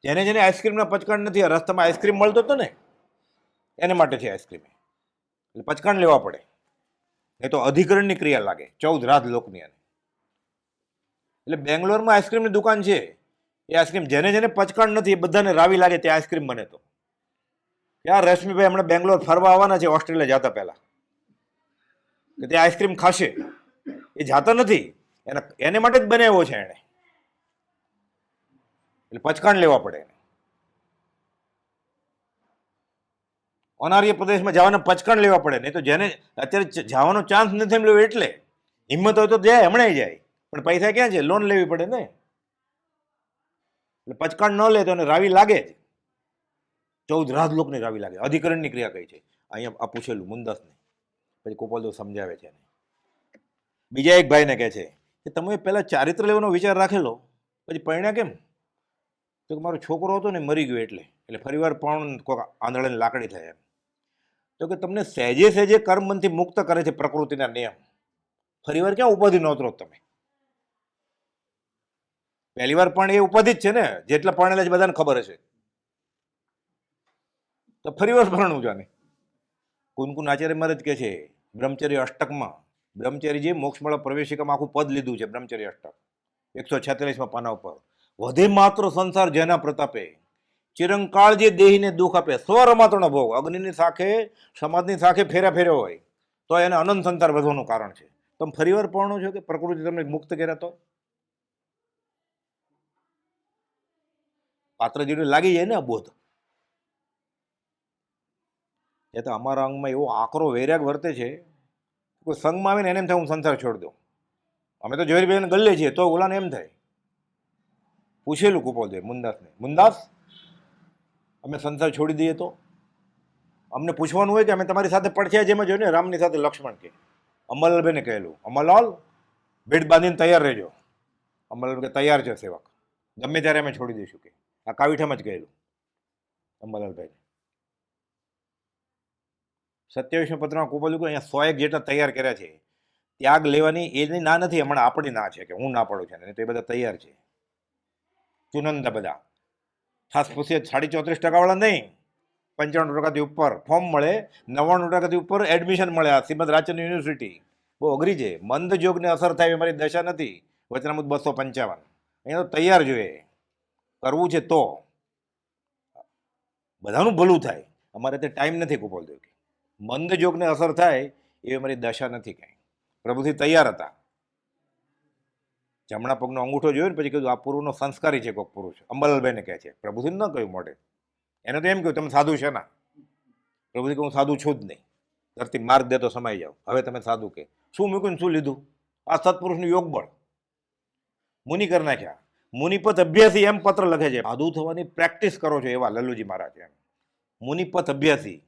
જેને આઈસ્ક્રીમના પચકાણ નથી, રસ્તામાં આઈસ્ક્રીમ મળતો હતો ને એને માટે છે આઈસ્ક્રીમ. એટલે પચકાણ લેવા પડે, એ તો અધિકરણની ક્રિયા લાગે 14 રાત લોકની. એટલે બેંગ્લોરમાં આઈસ્ક્રીમની દુકાન છે, એ આઈસ્ક્રીમ જેને પચકાણ નથી એ બધાને રાવી લાગે ત્યાં આઈસ્ક્રીમ બને. તો ત્યાં રશ્મિભાઈ હમણાં બેંગ્લોર ફરવા આવવાના છે, ઓસ્ટ્રેલિયા જતા પહેલા, કે ત્યાં આઈસ્ક્રીમ ખાશે. એ જાતા નથી, એને માટે જ બનાવ્યો છે એને, એટલે પચકાણ લેવા પડે એને. અનાર્ય પ્રદેશમાં જવાના પચકાણ લેવા પડે, નહીં તો જેને અત્યારે જવાનો ચાન્સ નથી મળ્યો એટલે હિંમત હોય તો જાય, હમણાં જાય, પણ પૈસા ક્યાં છે? લોન લેવી પડે ને. એટલે પચકાણ ન લે તો એને રાવી લાગે જ. 14 રાત લોકની રાવી લાગે. અધિકરણની ક્રિયા કઈ છે અહીંયા આ પૂછેલું મુંદાસને. પછી ગોપાલદેવ સમજાવે છે. બીજા એક ભાઈને કહે છે કે તમે પહેલા ચારિત્ર લેવાનો વિચાર રાખેલો, પછી પરણ્યા કેમ? તો કે મારો છોકરો હતો ને મરી ગયો એટલે ફરીવાર પણ કોઈક આંધળાની લાકડી થાય એમ. તો કે તમને સહેજે સહેજે કર્મબંધથી મુક્ત કરે છે પ્રકૃતિના નિયમ. ફરીવાર ક્યાં ઉપાધિ નોતરો તમે? પહેલી વાર પણ એ ઉપાધિ જ છે ને, જેટલા પરણેલા છે બધાને ખબર હશે. તો ફરીવાર પરણવું જાને. કુનકુન આચાર્ય મહારાજ કહે છે બ્રહ્મચર્ય અષ્ટકમાં, બ્રહ્મચર્યજી મોક્ષમાળા પ્રવેશિકામાં આખું પદ લીધું છે બ્રહ્મચર્ય અષ્ટક 146માં પાના ઉપર. વધે માત્ર સંસાર જેના પ્રતાપે, ચિરંકાળ જે દેહીને દુઃખ આપે, સ્વરમાત્રનો ભોગ, અગ્નિની શાખે સમાજની શાખે ફેર્યો હોય તો એને અનંત સંસાર વધવાનું કારણ છે. તમે ફરીવાર પરણો છો કે પ્રકૃતિ તમને મુક્ત કર્યા તો? પાત્ર જેટલું લાગી જાય ને આ બોધ. એ તો અમારા અંગમાં એવો આકરો વૈરાગ વર્તે છે, કોઈ સંગમાં આવે ને એને એમ થાય હું સંસાર છોડી દઉં. અમે તો ઝવેરભાઈને ગલ્લે છીએ તો ઓલાને એમ થાય. પૂછેલું ગોપાલદેવ મુંદાસને, મુંદાસ અમે સંસાર છોડી દઈએ તો? અમને પૂછવાનું હોય કે અમે તમારી સાથે પડખ્યા જેમ જ હોય ને, રામની સાથે લક્ષ્મણ કે. અમલાલભાઈને કહેલું, અમલાલ ભેટ બાંધીને તૈયાર રહેજો. અમલાલ કે તૈયાર છે સેવક, ગમે ત્યારે અમે છોડી દઈશું કે. આ કાવીઠામાં જ કહેલું અંબાલાલભાઈને. 27માં પત્રમાં ગોપાલ અહીંયા 101 જેટલા તૈયાર કર્યા છે. ત્યાગ લેવાની એની ના નથી, હમણાં આપણી ના છે કે હું ના પાડું છું ને, તો એ બધા તૈયાર છે. ચુનંદા બધા ખાસ પૂછીએ 34.5% વાળા નહીં, 95% ઉપર ફોર્મ મળે, 99% ઉપર એડમિશન મળે. આ શ્રીમદ રાજચંદ્ર યુનિવર્સિટી બહુ અઘરી છે. મંદ જોગને અસર થાય મારી દશા નથી. વચનામૃત 255 અહીંયા તો તૈયાર જોઈએ, કરવું છે તો બધાનું ભલું થાય. અમારે તે ટાઈમ નથી ગોપાલદેવ કે મંદ જોગને અસર થાય એ અમારી દશા નથી કાંઈ. પ્રભુથી તૈયાર હતા. જમણા પગનો અંગૂઠો જોયો ને પછી કીધું આ પૂર્વનો સંસ્કારી છે કોઈક પુરુષ. અંબાલાલભાઈને કહે છે, પ્રભુથી ન કહ્યું મોઢે. એને તો એમ કહ્યું તમે સાધુ છે ના? પ્રભુથી કહું સાધુ છું જ નહીં, ધરતી માર્ગ દે તો સમાઈ જાઓ. હવે તમે સાધુ કે શું મૂક્યું ને શું લીધું? આ સત્પુરુષનું યોગ બળ મુનિ કરી નાખ્યા. મુનિપથ અભ્યાસી એમ પત્ર લખે છે, સાધુ થવાની પ્રેક્ટિસ કરો છો એવા લલ્લુજી મહારાજ એમ. મુનિપથ અભ્યાસી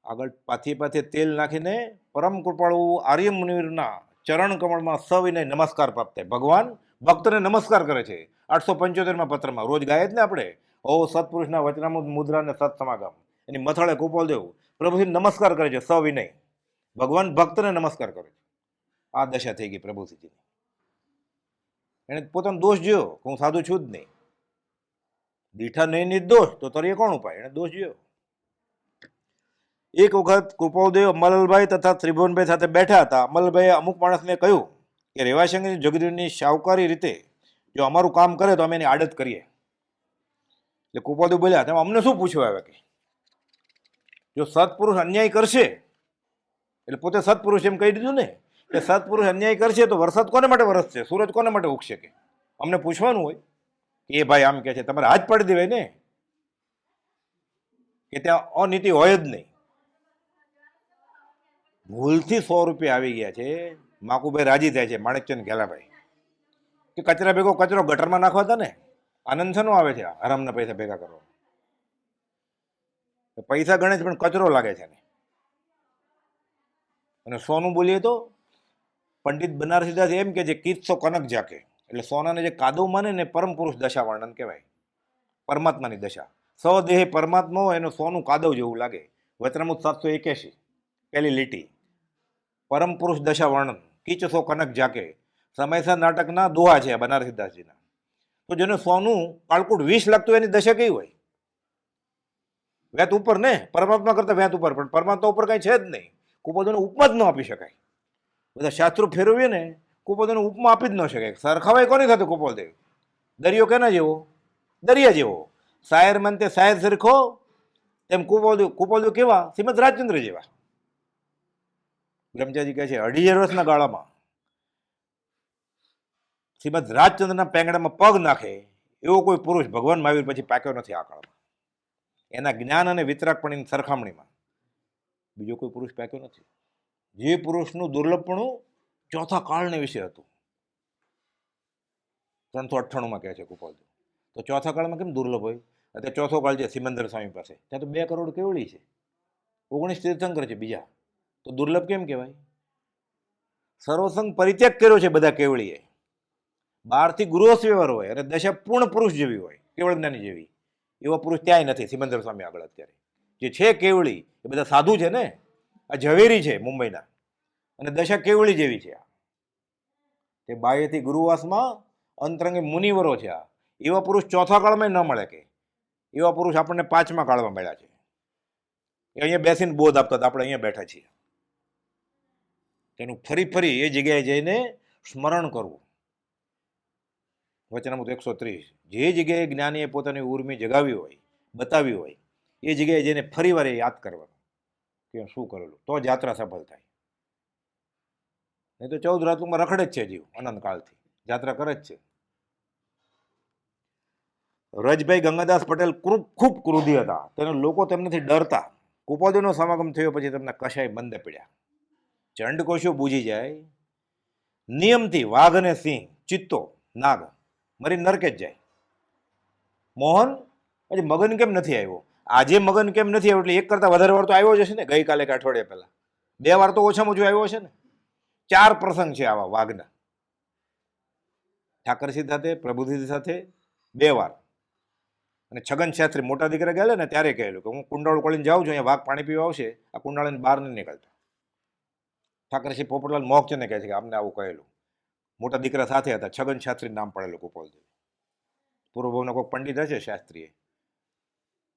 આગળ પાથે તેલ નાખીને પરમ કૃપાળુ આર્ય મુનિના ચરણ કમળમાં સવિનય નમસ્કાર પ્રાપ્ત થાય. ભગવાન ભક્તને નમસ્કાર કરે છે. 875માં પત્રમાં રોજ ગાય જ ને આપણે, ઓ સત્પુરુષના વચનામૃત મુદ્રા ને સત સમાગમ. એની મથળે કૃપાલદેવ પ્રભુજી નમસ્કાર કરે છે સવિનય. ભગવાન ભક્તને નમસ્કાર કરે છે. આ દશા થઈ ગઈ પ્રભુજીની. એને પોતાનો દોષ જોયો કે હું સાધુ છું જ નહીં. દીઠા નહીં નિર્દોષ તો તરીએ કોણ ઉપાય? એને દોષ જોયો. એક વખત કૃપાલદેવ અમલભાઈ તથા ત્રિભુવનભાઈ સાથે બેઠા હતા. અમલભાઈએ અમુક માણસને કહ્યું કે રેવાશંકરની જગદીની શાહુકારી રીતે જો અમારું કામ કરે તો અમે એની આડત કરીએ. એટલે કૃપાલદેવ બોલ્યા, તમે અમને શું પૂછવા આવે? કે જો સત્પુરુષ અન્યાય કરશે, એટલે પોતે સત્પુરુષ એમ કહી દીધું ને, કે સત્પુરુષ અન્યાય કરશે તો વરસાદ કોને માટે વરસશે? સૂરજ કોને માટે ઉગશે? કે અમને પૂછવાનું હોય કે એ ભાઈ આમ કહે છે, તમારે હાથ પાડી દેવાય ને કે ત્યાં અનીતિ હોય જ નહીં. ભૂલથી 100 રૂપિયા આવી ગયા છે. માકુભાઈ રાજી થાય છે, માણેકચંદ ઘેલાભાઈ, કે કચરા ભેગો કચરો ગટરમાં નાખવા હતા ને, આનંદ છે નો આવે છે હરામના પૈસા ભેગા કરવા. પૈસા ગણે છે પણ કચરો લાગે છે ને. અને સોનું બોલીએ તો પંડિત બનારસીદાસ એમ કે છે, કિસ્સો કનક ઝાકે. એટલે સોનાને જે કાદવ માને ને પરમ પુરુષ દશા વર્ણન કહેવાય, પરમાત્માની દશા. સ્વદેહ પરમાત્મા હોય એનું સોનું કાદવ જેવું લાગે. વચનામૃત 781 પહેલી લીટી, પરમ પુરુષ દશા વર્ણન કિચસો કનક ઝાકે. સમયસર નાટકના દોહા છે બનારસીદાસજીના. તો જેને સોનું કાળકુટ 20 લાગતું એની દશા કઈ હોય? વેત ઉપર ને, પરમાત્મા કરતા વેત ઉપર, પણ પરમાત્મા ઉપર કઈ છે જ નહીં. કુપોદોને ઉપમા જ ન આપી શકાય. બધા શાસ્ત્રો ફેરવીએ ને, કુપોદોને ઉપમા આપી જ ન શકાય. સરખાવાય કોની સાથે કુપોલદેવ? દરિયો કેના જેવો? દરિયા જેવો. શાયર મનતે શાયર સરખો, તેમ કુપોલદેવ કેવા? શ્રીમદ રાજચંદ્ર જેવા. બ્રહ્મચારી કહે છે 2.5 વર્ષના ગાળામાં શ્રીમદ રાજચંદ્રના પેંગડામાં પગ નાખે એવો કોઈ પુરુષ ભગવાન મહાવીર પછી પાક્યો નથી આ કાળમાં. એના જ્ઞાન અને વિતરાગપણની સરખામણીમાં બીજો કોઈ પુરુષ પાક્યો નથી. જે પુરુષનું દુર્લભપણું ચોથા કાળને વિશે હતું. 398માં કહે છે કૃપાલદેવ. તો ચોથા કાળમાં કેમ દુર્લભ હોય? અત્યારે ચોથો કાળ છે સિમંદર સ્વામી પાસે, ત્યાં તો 2 કરોડ કેવળી છે, 19 તીર્થંકર છે બીજા. તો દુર્લભ કેમ કહેવાય? સર્વસંગ પરિત્યાગ કર્યો છે બધા કેવળીએ. બહારથી ગૃહસ્થ વ્યવહાર હોય અને દશા પૂર્ણ પુરુષ જેવી હોય, કેવળ જ્ઞાની જેવી. એવા પુરુષ ત્યાંય નથી સિમંદર સ્વામી આગળ. અત્યારે જે છે કેવળી એ બધા સાધુ છે ને. આ ઝવેરી છે મુંબઈના, અને દશા કેવળી જેવી છે. તે બાહ્યથી ગુરુવાસમાં અંતરંગે મુનિવરો છે. આ એવા પુરુષ ચોથા કાળમાં ન મળે. કે એવા પુરુષ આપણને 5મા કાળમાં મળ્યા છે. એ અહીંયા બેસીને બોધ આપતા હતા, આપણે અહીંયા બેઠા છીએ. તેનું ફરી ફરી એ જગ્યાએ જઈને સ્મરણ કરવું. વચનામૃત 130, જે જગ્યાએ જ્ઞાનીએ પોતાની ઉર્મી જગાવી હોય, બતાવી હોય, એ જગ્યાએ જઈને ફરી વાર યાદ કરવાનું કે શું કરેલું, તો જ યાત્રા સફળ થાય. નહીં તો 14 રાતમાં રખડે જ છે જીવ. અનંતકાળથી યાત્રા કરે જ છે. રજભાઈ ગંગાદાસ પટેલ ખૂબ ક્રોધી હતા. તેના લોકો તેમનાથી ડરતા. કુપોલદેવનો સમાગમ થયો પછી તેમના કશાય બંધ પડ્યા. ચંડકોશો બૂજી જાય. નિયમથી વાઘ અને સિંહ, ચિત્તો, નાગ મરી નરકે જ જાય. મોહન હજી મગન કેમ નથી આવ્યો? આજે મગન કેમ નથી આવ્યો? એટલે 1 કરતાં વધારે વાર તો આવ્યો જ હશે ને. ગઈકાલે કે અઠવાડિયા પહેલા 2 વાર તો ઓછામાં ઓછો આવ્યો હશે ને. 4 પ્રસંગ છે આવા વાઘના. ઠાકરસિંહ સાથે, પ્રભુસિંહ સાથે 2 વાર. અને છગન શાસ્ત્રી મોટા દીકરા ગયેલા ને ત્યારે કહેલું કે હું કુંડાળું ખોલીને જાઉં છું, અહીંયા વાઘ પાણી પીવા આવશે, આ કુંડાળાને બહાર નહીં નીકળતા. ઠાકરસિંહ પોપટલાલ મોહકચંદને કહે છે કે આમને આવું કહેલું. મોટા દીકરા સાથે હતા. છગન શાસ્ત્રી નામ પડેલું કુપોલદેવ. પૂર્વભાવના કોઈક પંડિત હશે શાસ્ત્રીએ,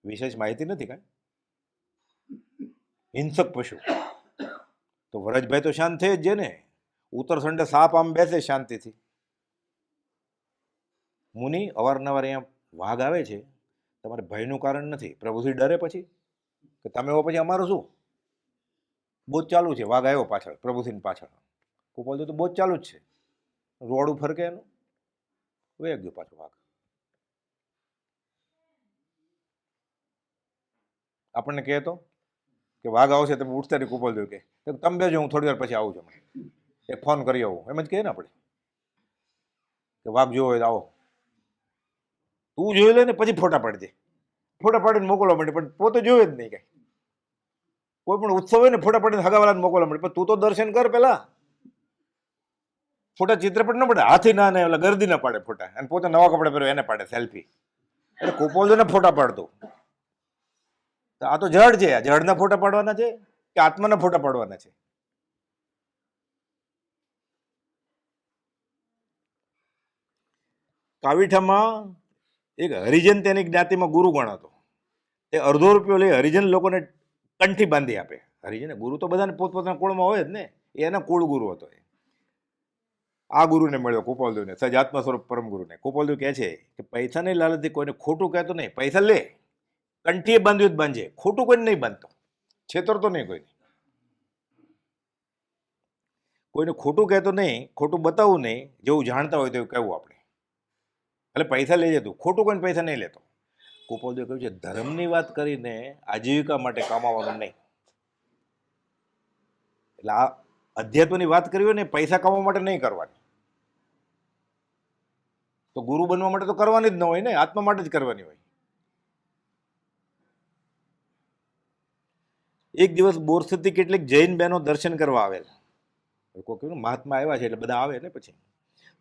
વિશેષ માહિતી નથી કાંઈ. હિંસક પશુ. તો વરજભાઈ તો શાંત થઈ જ છે ને. ઉત્તરસંડે સાપ આમ બેસે શાંતિથી. મુનિ અવારનવાર અહીંયા વાઘ આવે છે, તમારે ભયનું કારણ નથી. પ્રભુથી ડરે પછી કે તમે એવો પછી અમારું શું? બોજ ચાલુ છે. વાઘ આવ્યો પાછળ, પ્રભુથી પાછળ. કુપોલદેવ તો બોજ ચાલુ જ છે. રોડું ફરકે એનું વહી ગયો પાછો વાઘ. આપણને કહે તો કે વાઘ આવશે તમે ઉઠતા નહીં. કુપોલદેવ કે તમે બેજો, હું થોડી વાર પછી આવું છું, એક ફોન કરી આવું. એમ જ કહે ને આપણે કે વાઘ જોવો હોય તો આવો. તું જોઈ લે ને પછી ફોટા પાડી દે. ફોટા પાડીને મોકલવા માંડે, પણ પોતે જોયો જ નહીં કાંઈ. કોઈ પણ ઉત્સવ હોય ને ફોટા પાડીને હગાવાલાને મોકલવા મળે, પણ તું તો દર્શન કર પેલા. ફોટા ચિત્રપટ ન પડે, હાથી ના ને ઓલા ગરદી ના પાડે ફોટા, અને પોતે નવા કપડા પહેરે એને પાડે સેલ્ફી. એટલે કુપોલદેવને ફોટા પાડતો. આ તો જડ છે, જડના ફોટા પાડવાના છે કે આત્માના ફોટા પાડવાના છે? કાવીઠામાં એક હરિજન તેની જ્ઞાતિમાં ગુરુ ગણાતો. તે અડધો રૂપિયો લઈ હરિજન લોકોને કંઠી બાંધી આપે. હરિજન ગુરુ તો બધાને પોતપોતાના કુળમાં હોય જ ને, એના કુળ ગુરુ હતો. આ ગુરુને મળ્યો કુપાલદેવને, સજાત્મા સ્વરૂપ પરમ ગુરુને. કુપાલદેવ કહે છે કે પૈસાની લાલચથી કોઈને ખોટું કહેતો નહીં, પૈસા લે, કંઠીએ બાંધ્યું જ બાંધજે, ખોટું કોઈને નહીં બાંધતો, છેતરતો નહીં કોઈને. કોઈને ખોટું કહેતો નહીં, ખોટું બતાવવું નહીં, જેવું જાણતા હોય તેવું કહેવું આપણે. એટલે પૈસા લઈ જતું, ખોટું કોઈને પૈસા નહીં લેતો. કુપાલદેવ કહ્યું છે ધર્મની વાત કરીને આજીવિકા માટે કમાવાનું નહીં. એટલે આ અધ્યાત્મની વાત કરી હોય ને પૈસા કમાવા માટે નહીં કરવાની. તો ગુરુ બનવા માટે તો કરવાની જ ન હોય ને, આત્મા માટે જ કરવાની હોય. એક દિવસ બોરસદથી કેટલીક જૈન બહેનો દર્શન કરવા આવેલા. કોઈ કહ્યું મહાત્મા આવ્યા છે એટલે બધા આવે ને. પછી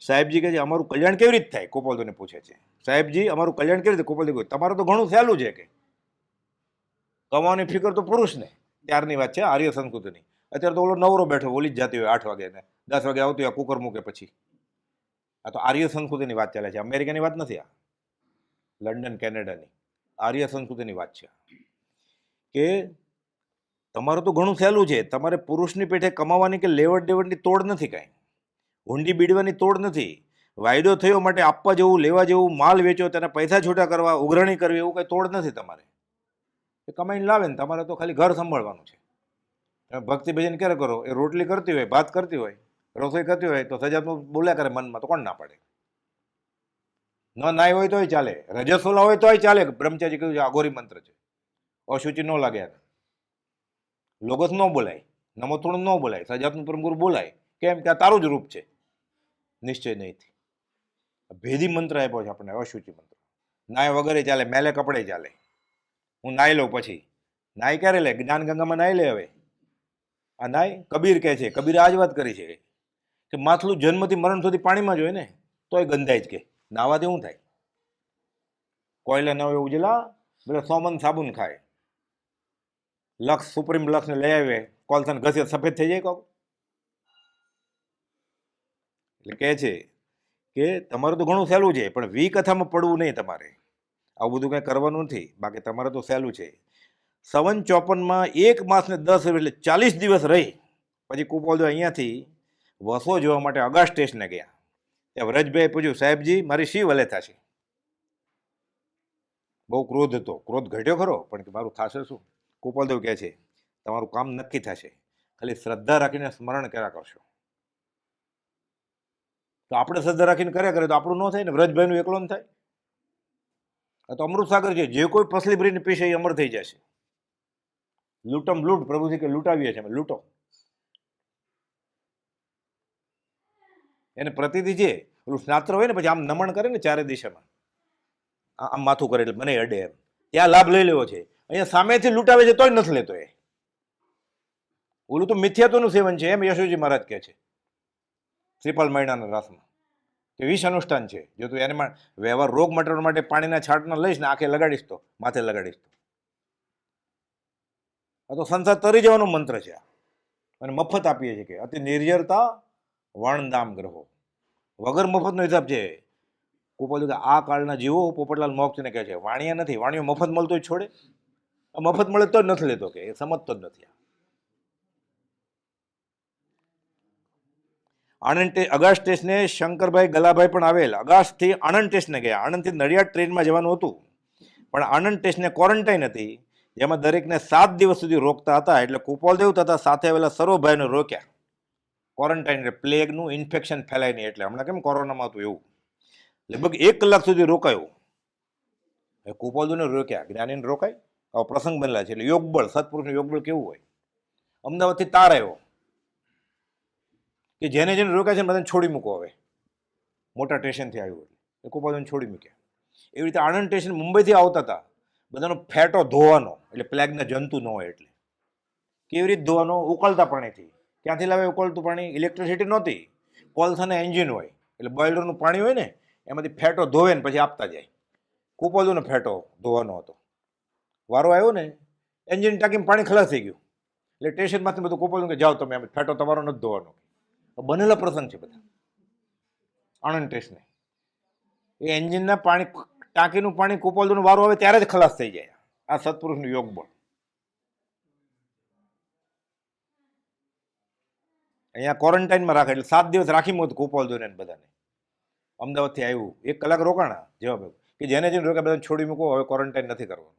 સાહેબજી કહે છે અમારું કલ્યાણ કેવી રીતે થાય? કુપાલદેવને પૂછે છે સાહેબજી અમારું કલ્યાણ કેવી રીતે? કુપાલદેવ કહે તમારું તો ઘણું સહેલું છે કે કમાવાની ફિકર તો પુરુષને. ત્યારની વાત છે આર્ય સંસ્કૃતિની. અત્યારે તો ઓલો નવરો બેઠો ઓલી જ જાતી હોય 8 વાગે ને 10 વાગે આવતી હોય કુકર મૂકે પછી. આ તો આર્ય સંસ્કૃતિની વાત ચાલે છે, અમેરિકાની વાત નથી. આ લંડન કેનેડાની આર્ય સંસ્કૃતિની વાત છે કે તમારું તો ઘણું સહેલું છે, તમારે પુરુષની પેઠે કમાવાની કે લેવડ દેવડની તોડ નથી, કાંઈ હુંડી બીડવાની તોડ નથી. વાયદો થયો માટે આપવા જેવું, લેવા જેવું, માલ વેચો, તેના પૈસા છૂટા કરવા, ઉઘરાણી કરવી, એવું કંઈ તોડ નથી તમારે. એ કમાઈને લાવે ને તમારે તો ખાલી ઘર સંભાળવાનું છે. ભક્તિ ભજન ક્યારે કરો? એ રોટલી કરતી હોય, ભાત કરતી હોય, રસોઈ કરતી હોય તો સજાતનું બોલ્યા કરે મનમાં, તો કોણ ના પાડે? ન નાય હોય તોય ચાલે, રજસ્વલા હોય તોય ચાલે. બ્રહ્મચારી કહ્યું છે અઘોરી મંત્ર છે, અશુચિ ન લાગે. લોગસ ન બોલાય, નમોથુણ ન બોલાય, સજાતનું પરમગુરુ બોલાય. કેમ કે આ તારું જ રૂપ છે. નિશ્ચય નહીંથી ભેદી મંત્ર આપ્યો છે આપણને, અશુચિ મંત્ર. નાય વગરે ચાલે, મેલે કપડે ચાલે. હું નાઈ લઉં પછી. નાય ક્યારે લે? જ્ઞાન ગંગામાં નાઈ લે. હવે આ નાય કબીર કહે છે, કબીર આ જ વાત કરી છે કે માથલું જન્મથી મરણ સુધી પાણીમાં જ હોય ને તોય ગંધાય જ. કે નાવાથી શું થાય? કોયલા ન હોય ઉજલા બધા સોમન સાબુન ખાય, લક્ષ સુપ્રીમ લક્ષને લઈ આવે, કોલસાને ઘસે સફેદ થઈ જાય કહો. એટલે કહે છે કે તમારું તો ઘણું સહેલું છે, પણ વિકથામાં પડવું નહીં તમારે. આવું બધું કંઈ કરવાનું નથી. બાકી તમારે તો સહેલું છે. 54 1 માસ ને 10 એટલે 40 દિવસ રહી પછી કુપાલદેવ અહીંયાથી વસો જોવા માટે અગાસ્ટ સ્ટેશને ગયા. ત્યાં વ્રજભાઈ પૂછ્યું સાહેબજી મારી શી વલેથા છે? બહુ ક્રોધ હતો, ક્રોધ ઘટ્યો ખરો પણ કે મારું થશે શું? કુપાલદેવ કહે છે તમારું કામ નક્કી થશે, ખાલી શ્રદ્ધા રાખીને સ્મરણ કર્યા કરશો. તો આપણે શ્રદ્ધા રાખીને કર્યા કરે તો આપણું ન થાય ને, વ્રજભાઈનું એકલો ન થાય. આ તો અમૃત સાગર છે, જે કોઈ પસલી ભરીને પીશે એ અમર થઈ જશે. લૂંટમ લૂંટ, પ્રભુજી કે લૂંટાવીએ છીએ અમે, લૂંટો. એને પ્રતિથી છે, પેલું સ્નાત્ર હોય ને પછી આમ નમણ કરે ને ચારે દિશામાં, આમ માથું કરે એટલે મને અડે એમ, ત્યાં લાભ લઈ લેવો છે. અહીંયા સામેથી લૂંટાવે છે તોય નથી લેતો એ. ઓલું તો મિથ્યાત્વનું સેવન છે, એમ યશોજી મહારાજ કહે છે શ્રીપાલ મહિનાના રાસમાં કે 20 અનુષ્ઠાન છે. જો તું એને વ્યવહાર રોગ મટાડવા માટે પાણીના છાંટના લઈશ ને આંખે લગાડીશ તો, માથે લગાડીશ તો, આ તો સંસાર તરી જવાનો મંત્ર છે. અને મફત આપીએ છીએ કે અતિ નિર્જરતા વણદામ ગ્રહો, વગર મફતનો હિસાબ છે. કુપાલદેવ આ કાળના જીવો પોપટલાલ મોક્ષને કહે છે વાણિયા નથી, વાણિયો મફત મળતો જ છોડે, મફત મળે તો જ નથી લેતો, કે એ સમજતો જ નથી. આણંદ અગાસ્ટ સ્ટેશને શંકરભાઈ ગલાભાઈ પણ આવેલ. અગાસ્ટથી આણંદ સ્ટેશને ગયા. આણંદથી નડિયાદ ટ્રેનમાં જવાનું હતું, પણ આણંદ સ્ટેશને ક્વોરન્ટાઇન હતી, જેમાં દરેકને 7 દિવસ સુધી રોકતા હતા. એટલે કુપાલદેવ તથા સાથે આવેલા સર્વભાઈઓને રોક્યા. ક્વોરન્ટાઇન એટલે પ્લેગનું ઇન્ફેક્શન ફેલાય નહીં, એટલે હમણાં કેમ કોરોનામાં હતું એવું. લગભગ 1 કલાક સુધી રોકાયું. કુપાલદેવને રોક્યા, જ્ઞાનીને રોકાય, આવો પ્રસંગ બનેલા છે. એટલે યોગબળ, સત્પુરુષનું યોગબળ કેવું હોય. અમદાવાદથી તાર આવ્યો કે જેને જેને રોક્યા છે ને બધાને છોડી મૂકો. હવે મોટા સ્ટેશનથી આવ્યું એટલે કુપાલદેવને છોડી મૂક્યા. એવી રીતે આણંદ સ્ટેશન મુંબઈથી આવતા હતા, બધાનો ફેટો ધોવાનો, એટલે પ્લેગના જંતુ ન હોય એટલે. કેવી રીતે ધોવાનો? ઉકળતા પાણીથી. ક્યાંથી લાવે ઉકળતું પાણી? ઇલેક્ટ્રિસિટી નહોતી, કોલસાના એન્જિન હોય એટલે બોઇલરનું પાણી હોય ને એમાંથી ફેટો ધોવે ને પછી આપતા જાય. કુપોદુનો ફેટો ધોવાનો હતો. વારો આવ્યો ને એન્જિન ટાંકીમાં પાણી ખલાસ થઈ ગયું એટલે સ્ટેશનમાંથી બધું કુપોદું કે જાઓ તમે, ફેટો તમારો નથી ધોવાનો. બનેલા પ્રસંગ છે બધા આણંદ સ્ટેશને. એ એન્જિનના પાણી ટાંકીનું પાણી કુપોદુનો વારો આવે ત્યારે જ ખલાસ થઈ જાય. આ સત્પુરુષનું યોગ બળ. અહીંયા ક્વોરન્ટાઇનમાં રાખે એટલે 7 દિવસ રાખી મૂકતું કુપોદુને બધાને. અમદાવાદથી આવ્યું 1 કલાક રોકાણા જવાબ કે જેને જેને રોકા બધાને છોડી મૂકો, હવે ક્વોરન્ટાઇન નથી કરવાનું.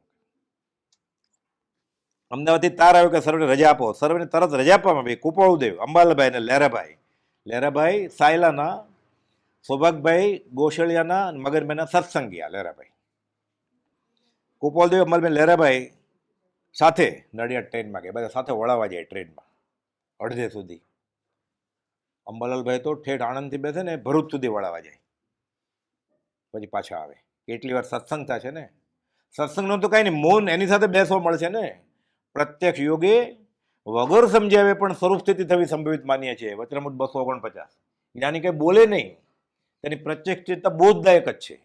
અમદાવાદથી તાર આવ્યો કે સર્વેને રજા આપો. સર્વેને તરત રજા આપવામાં આવી. કુપાળુદેવ, અંબાલાભાઈ અને લહેરાભાઈ. લહેરાભાઈ સાયલાના, સૌભાગભાઈ ગોશળિયાના અને મગનભાઈના સત્સંગીયા લહેરાભાઈ. કુપાળદેવ, અંબાલાભાઈ, લહેરાભાઈ સાથે નડિયાદ ટ્રેનમાં ગયા. બધા સાથે વળાવવા જાય ટ્રેનમાં અડધે સુધી. અંબાલાલભાઈ તો ઠેઠ આણંદથી બેસે ને ભરૂચ સુધી વળાવવા જાય, પછી પાછા આવે. કેટલી વાર સત્સંગ થશે ને. સત્સંગનો તો કાંઈ નહીં, મૌન એની સાથે બેસવા મળશે ને. પ્રત્યક્ષ યોગે વગર સમજાવે પણ સ્વરૂપ સ્થિતિ થવી સંભવિત માનીએ છીએ. વચનામૃત 249. જ્ઞાની કંઈ બોલે નહીં, તેની પ્રત્યક્ષ ચેતના બોધદાયક જ છે.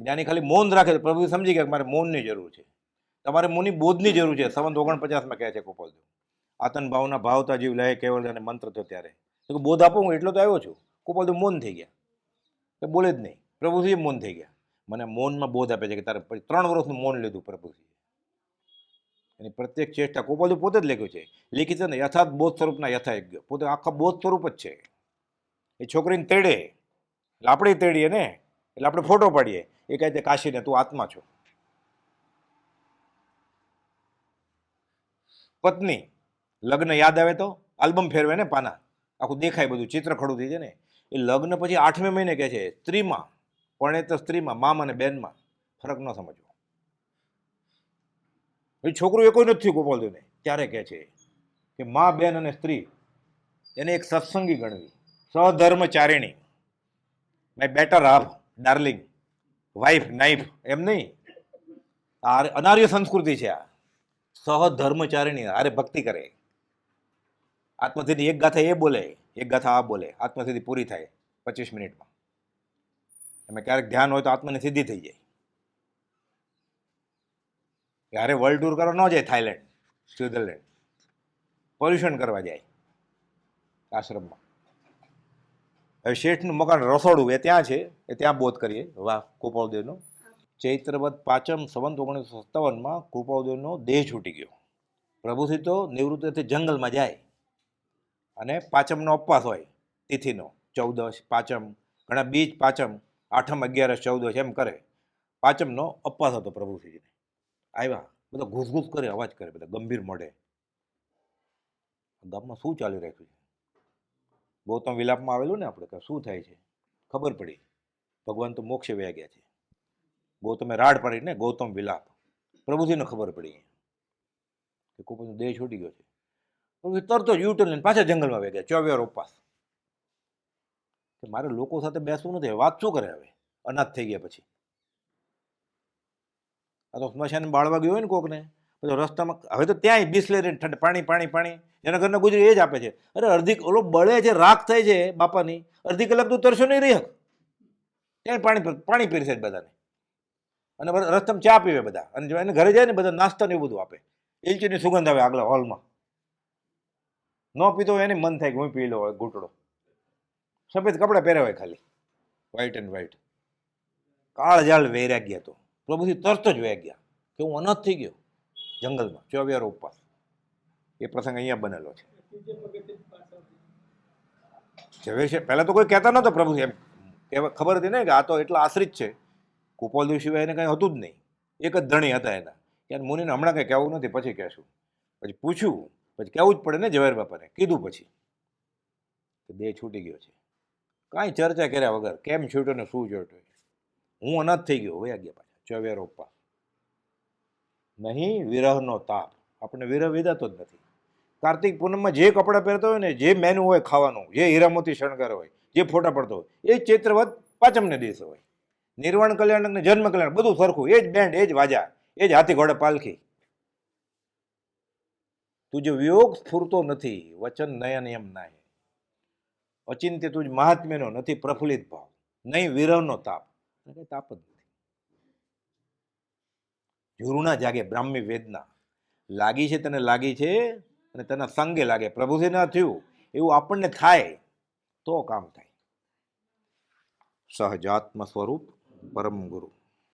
જ્ઞાની ખાલી મૌન રાખે, પ્રભુ સમજી ગયા કે મારે મૌનની જરૂર છે, તમારે મૌની બોધની જરૂર છે. સંવંત 49 કહે છે કુપાળદેવ. આતન ભાવના ભાવતા જીવ લહે કેવળ અને મંત્ર થયો ત્યારે તો બોધ આપો, હું એટલો તો આવ્યો છું. કુપાળદેવ મૌન થઈ ગયા, કે બોલે જ નહીં. પ્રભુજી મૌન થઈ ગયા. મને મૌનમાં બોધ આપે છે કે તારે પછી 3 વર્ષનું મૌન લીધું પ્રભુજી. એની પ્રત્યેક ચેષ્ટા કુપાળદેવ પોતે જ લખ્યું છે, લીખી છે ને, યથાર્થ બોધ સ્વરૂપના યથાયજ્ઞ. પોતે આખા બોધ સ્વરૂપ જ છે. એ છોકરીને તેડે એટલે આપણે તેડીએ ને, એટલે આપણે ફોટો પાડીએ. એ કહે છે કાશીને તું આત્મા છો. પત્ની લગ્ન યાદ આવે તો આલ્બમ ફેરવે ને, પાના આખું દેખાય, બધું ચિત્ર ખડું થઈ જાય ને. એ લગ્ન પછી 8મે મહિને કહે છે સ્ત્રીમાં, પરણેતર સ્ત્રીમાં, મામા અને બેનમાં ફરક ન સમજવો. એ છોકરું એ કોઈ નથી થયું કુપાળદેવને, ત્યારે કહે છે કે મા, બેન અને સ્ત્રી એને એક સત્સંગી ગણવી, સહધર્મચારિણી, my better half, darling, wife, knife, એમ નહીં. આ અનાર્ય સંસ્કૃતિ છે. આ સહધર્મચારિણી, અરે ભક્તિ કરે. આત્મસિદ્ધિ એક ગાથા એ બોલે, એક ગાથા આ બોલે, આત્મસિદ્ધિ પૂરી થાય 25 મિનિટમાં. એમાં ક્યારેક ધ્યાન હોય તો આત્માની સિદ્ધિ થઈ જાય. ત્યારે વર્લ્ડ ટૂર કરવા ન જાય, થાઈલેન્ડ, સ્વિટ્ઝરલેન્ડ, પોલ્યુશન કરવા જાય આશ્રમમાં. હવે શેઠનું મકાન રસોડું એ ત્યાં છે, એ ત્યાં બોધ કરીએ. વાહ કુપાળદેવનો. ચૈત્રવદ પાંચમ સંવંત 1957 કૃપાળદેવનો દેહ છૂટી ગયો. પ્રભુશ્રી તો નિવૃત્તિથી જંગલમાં જાય અને પાંચમનો ઉપવાસ હોય, તિથિનો 14, પાંચમ, ઘણા બીજ, પાંચમ, 8મ, 11, 14 એમ કરે. પાંચમનો ઉપવાસ હતો પ્રભુશ્રીજીને. આવ્યા, બધા ઘૂસઘૂસ કરે, અવાજ કરે, બધા ગંભીર મોઢે. ગામમાં શું ચાલી રાખ્યું છે? ગૌતમ વિલાપમાં આવેલું ને આપણે, કે શું થાય છે? ખબર પડી, ભગવાન તો મોક્ષે વયા ગયા છે. ગૌતમે રાડ પાડી ને, ગૌતમ વિલાપ. પ્રભુજીને ખબર પડી કે કુપાળનો દેહ છૂટી ગયો છે. પ્રભુ તરત જ યુટર્ન લઈને પાછા જંગલમાં વહી ગયા. 24 ઉપવાસ. કે મારે લોકો સાથે બેસવું નથી, વાત શું કરે હવે અનાથ થઈ ગયા પછી? આ તો સ્મશાન બાળવા ગયો હોય ને કોકને, પછી રસ્તામાં હવે તો ત્યાંય બિસ્લેરી ઠંડ પાણી પાણી પાણી, જેના ઘરના ગુજરી એ જ આપે છે. અરે અડધી ઓલો બળે છે, રાખ થાય છે બાપાની, અડધી કલાક તો તરસો નહીં રહી હક. ત્યાં પાણી પીરસે બધાને, અને રસ્તામાં ચા પીવે બધા, અને જો એને ઘરે જાય ને બધા નાસ્તા ને એવું બધું આપે. એલચીની સુગંધ આવે આગલા હોલમાં. ન પીતો હોય એને મન થાય કે હું પી લો હોય ઘૂંટડો. સફેદ કપડાં પહેર્યા હોય ખાલી, વ્હાઈટ એન્ડ વ્હાઈટ. કાળ જાળ વૈરાગ્ય હતો. પ્રભુજી તરત જ વહી ગયા કે હું અનાથ થઈ ગયો જંગલમાં. 24 ઉપવાસ. એ પ્રસંગ અહીંયા બનેલો છે. પહેલા તો કોઈ કહેતા નહોતો પ્રભુજી, એમ ખબર હતી ને કે આ તો એટલા આશ્રિત છે. કુપાળદેવ સિવાય એને કંઈ હતું જ નહીં. એક જ ધણી હતા એના. ત્યારે મુનિને હમણાં કંઈ કહેવું નથી, પછી કહેશું. પછી પૂછ્યું, પછી કહેવું જ પડે ને ઝવેર બાપાને. કીધું પછી કે દેહ છૂટી ગયો છે. કાંઈ ચર્ચા કર્યા વગર, કેમ છૂટ્યો ને શું છૂટ્યો, હું અનાથ થઈ ગયો, વયા ગયા પાછા 24 ઉપવાસ. નહીં વિરહનો તાપ, આપણને વિરહ વિધાતો જ નથી. કાર્તિક પૂનમમાં જે કપડાં પહેરતા હોય ને, જે મેનુ હોય ખાવાનું, જે હીરામોતી શણગાર હોય, જે ફોટા પડતો હોય, એ જ ચૈત્રવદ પાંચમને દિવસે હોય. નિર્વાણ કલ્યાણ અને જન્મ કલ્યાણ બધું સરખું, એ જ બેન્ડ, એ જ વાજા, એ જ હાથી ઘોડે પાલખી. તુજ વિયોગ સ્ફૂરતો નથી, વચન નયન એમ નાય. અચિંત્ય તુજ મહાત્મ્યનો નથી પ્રફુલ્લિત ભાવ, નહીં વિરહનો તાપ. કઈ તાપ જ નથી. ઝૂરુણા જાગે બ્રાહ્મી વેદના. લાગી છે તને લાગી છે, અને તેના સંગે લાગે. પ્રભુથી ના થયું એવું આપણને થાય તો કામ થાય. સહજાત્મ સ્વરૂપ પરમ ગુરુ.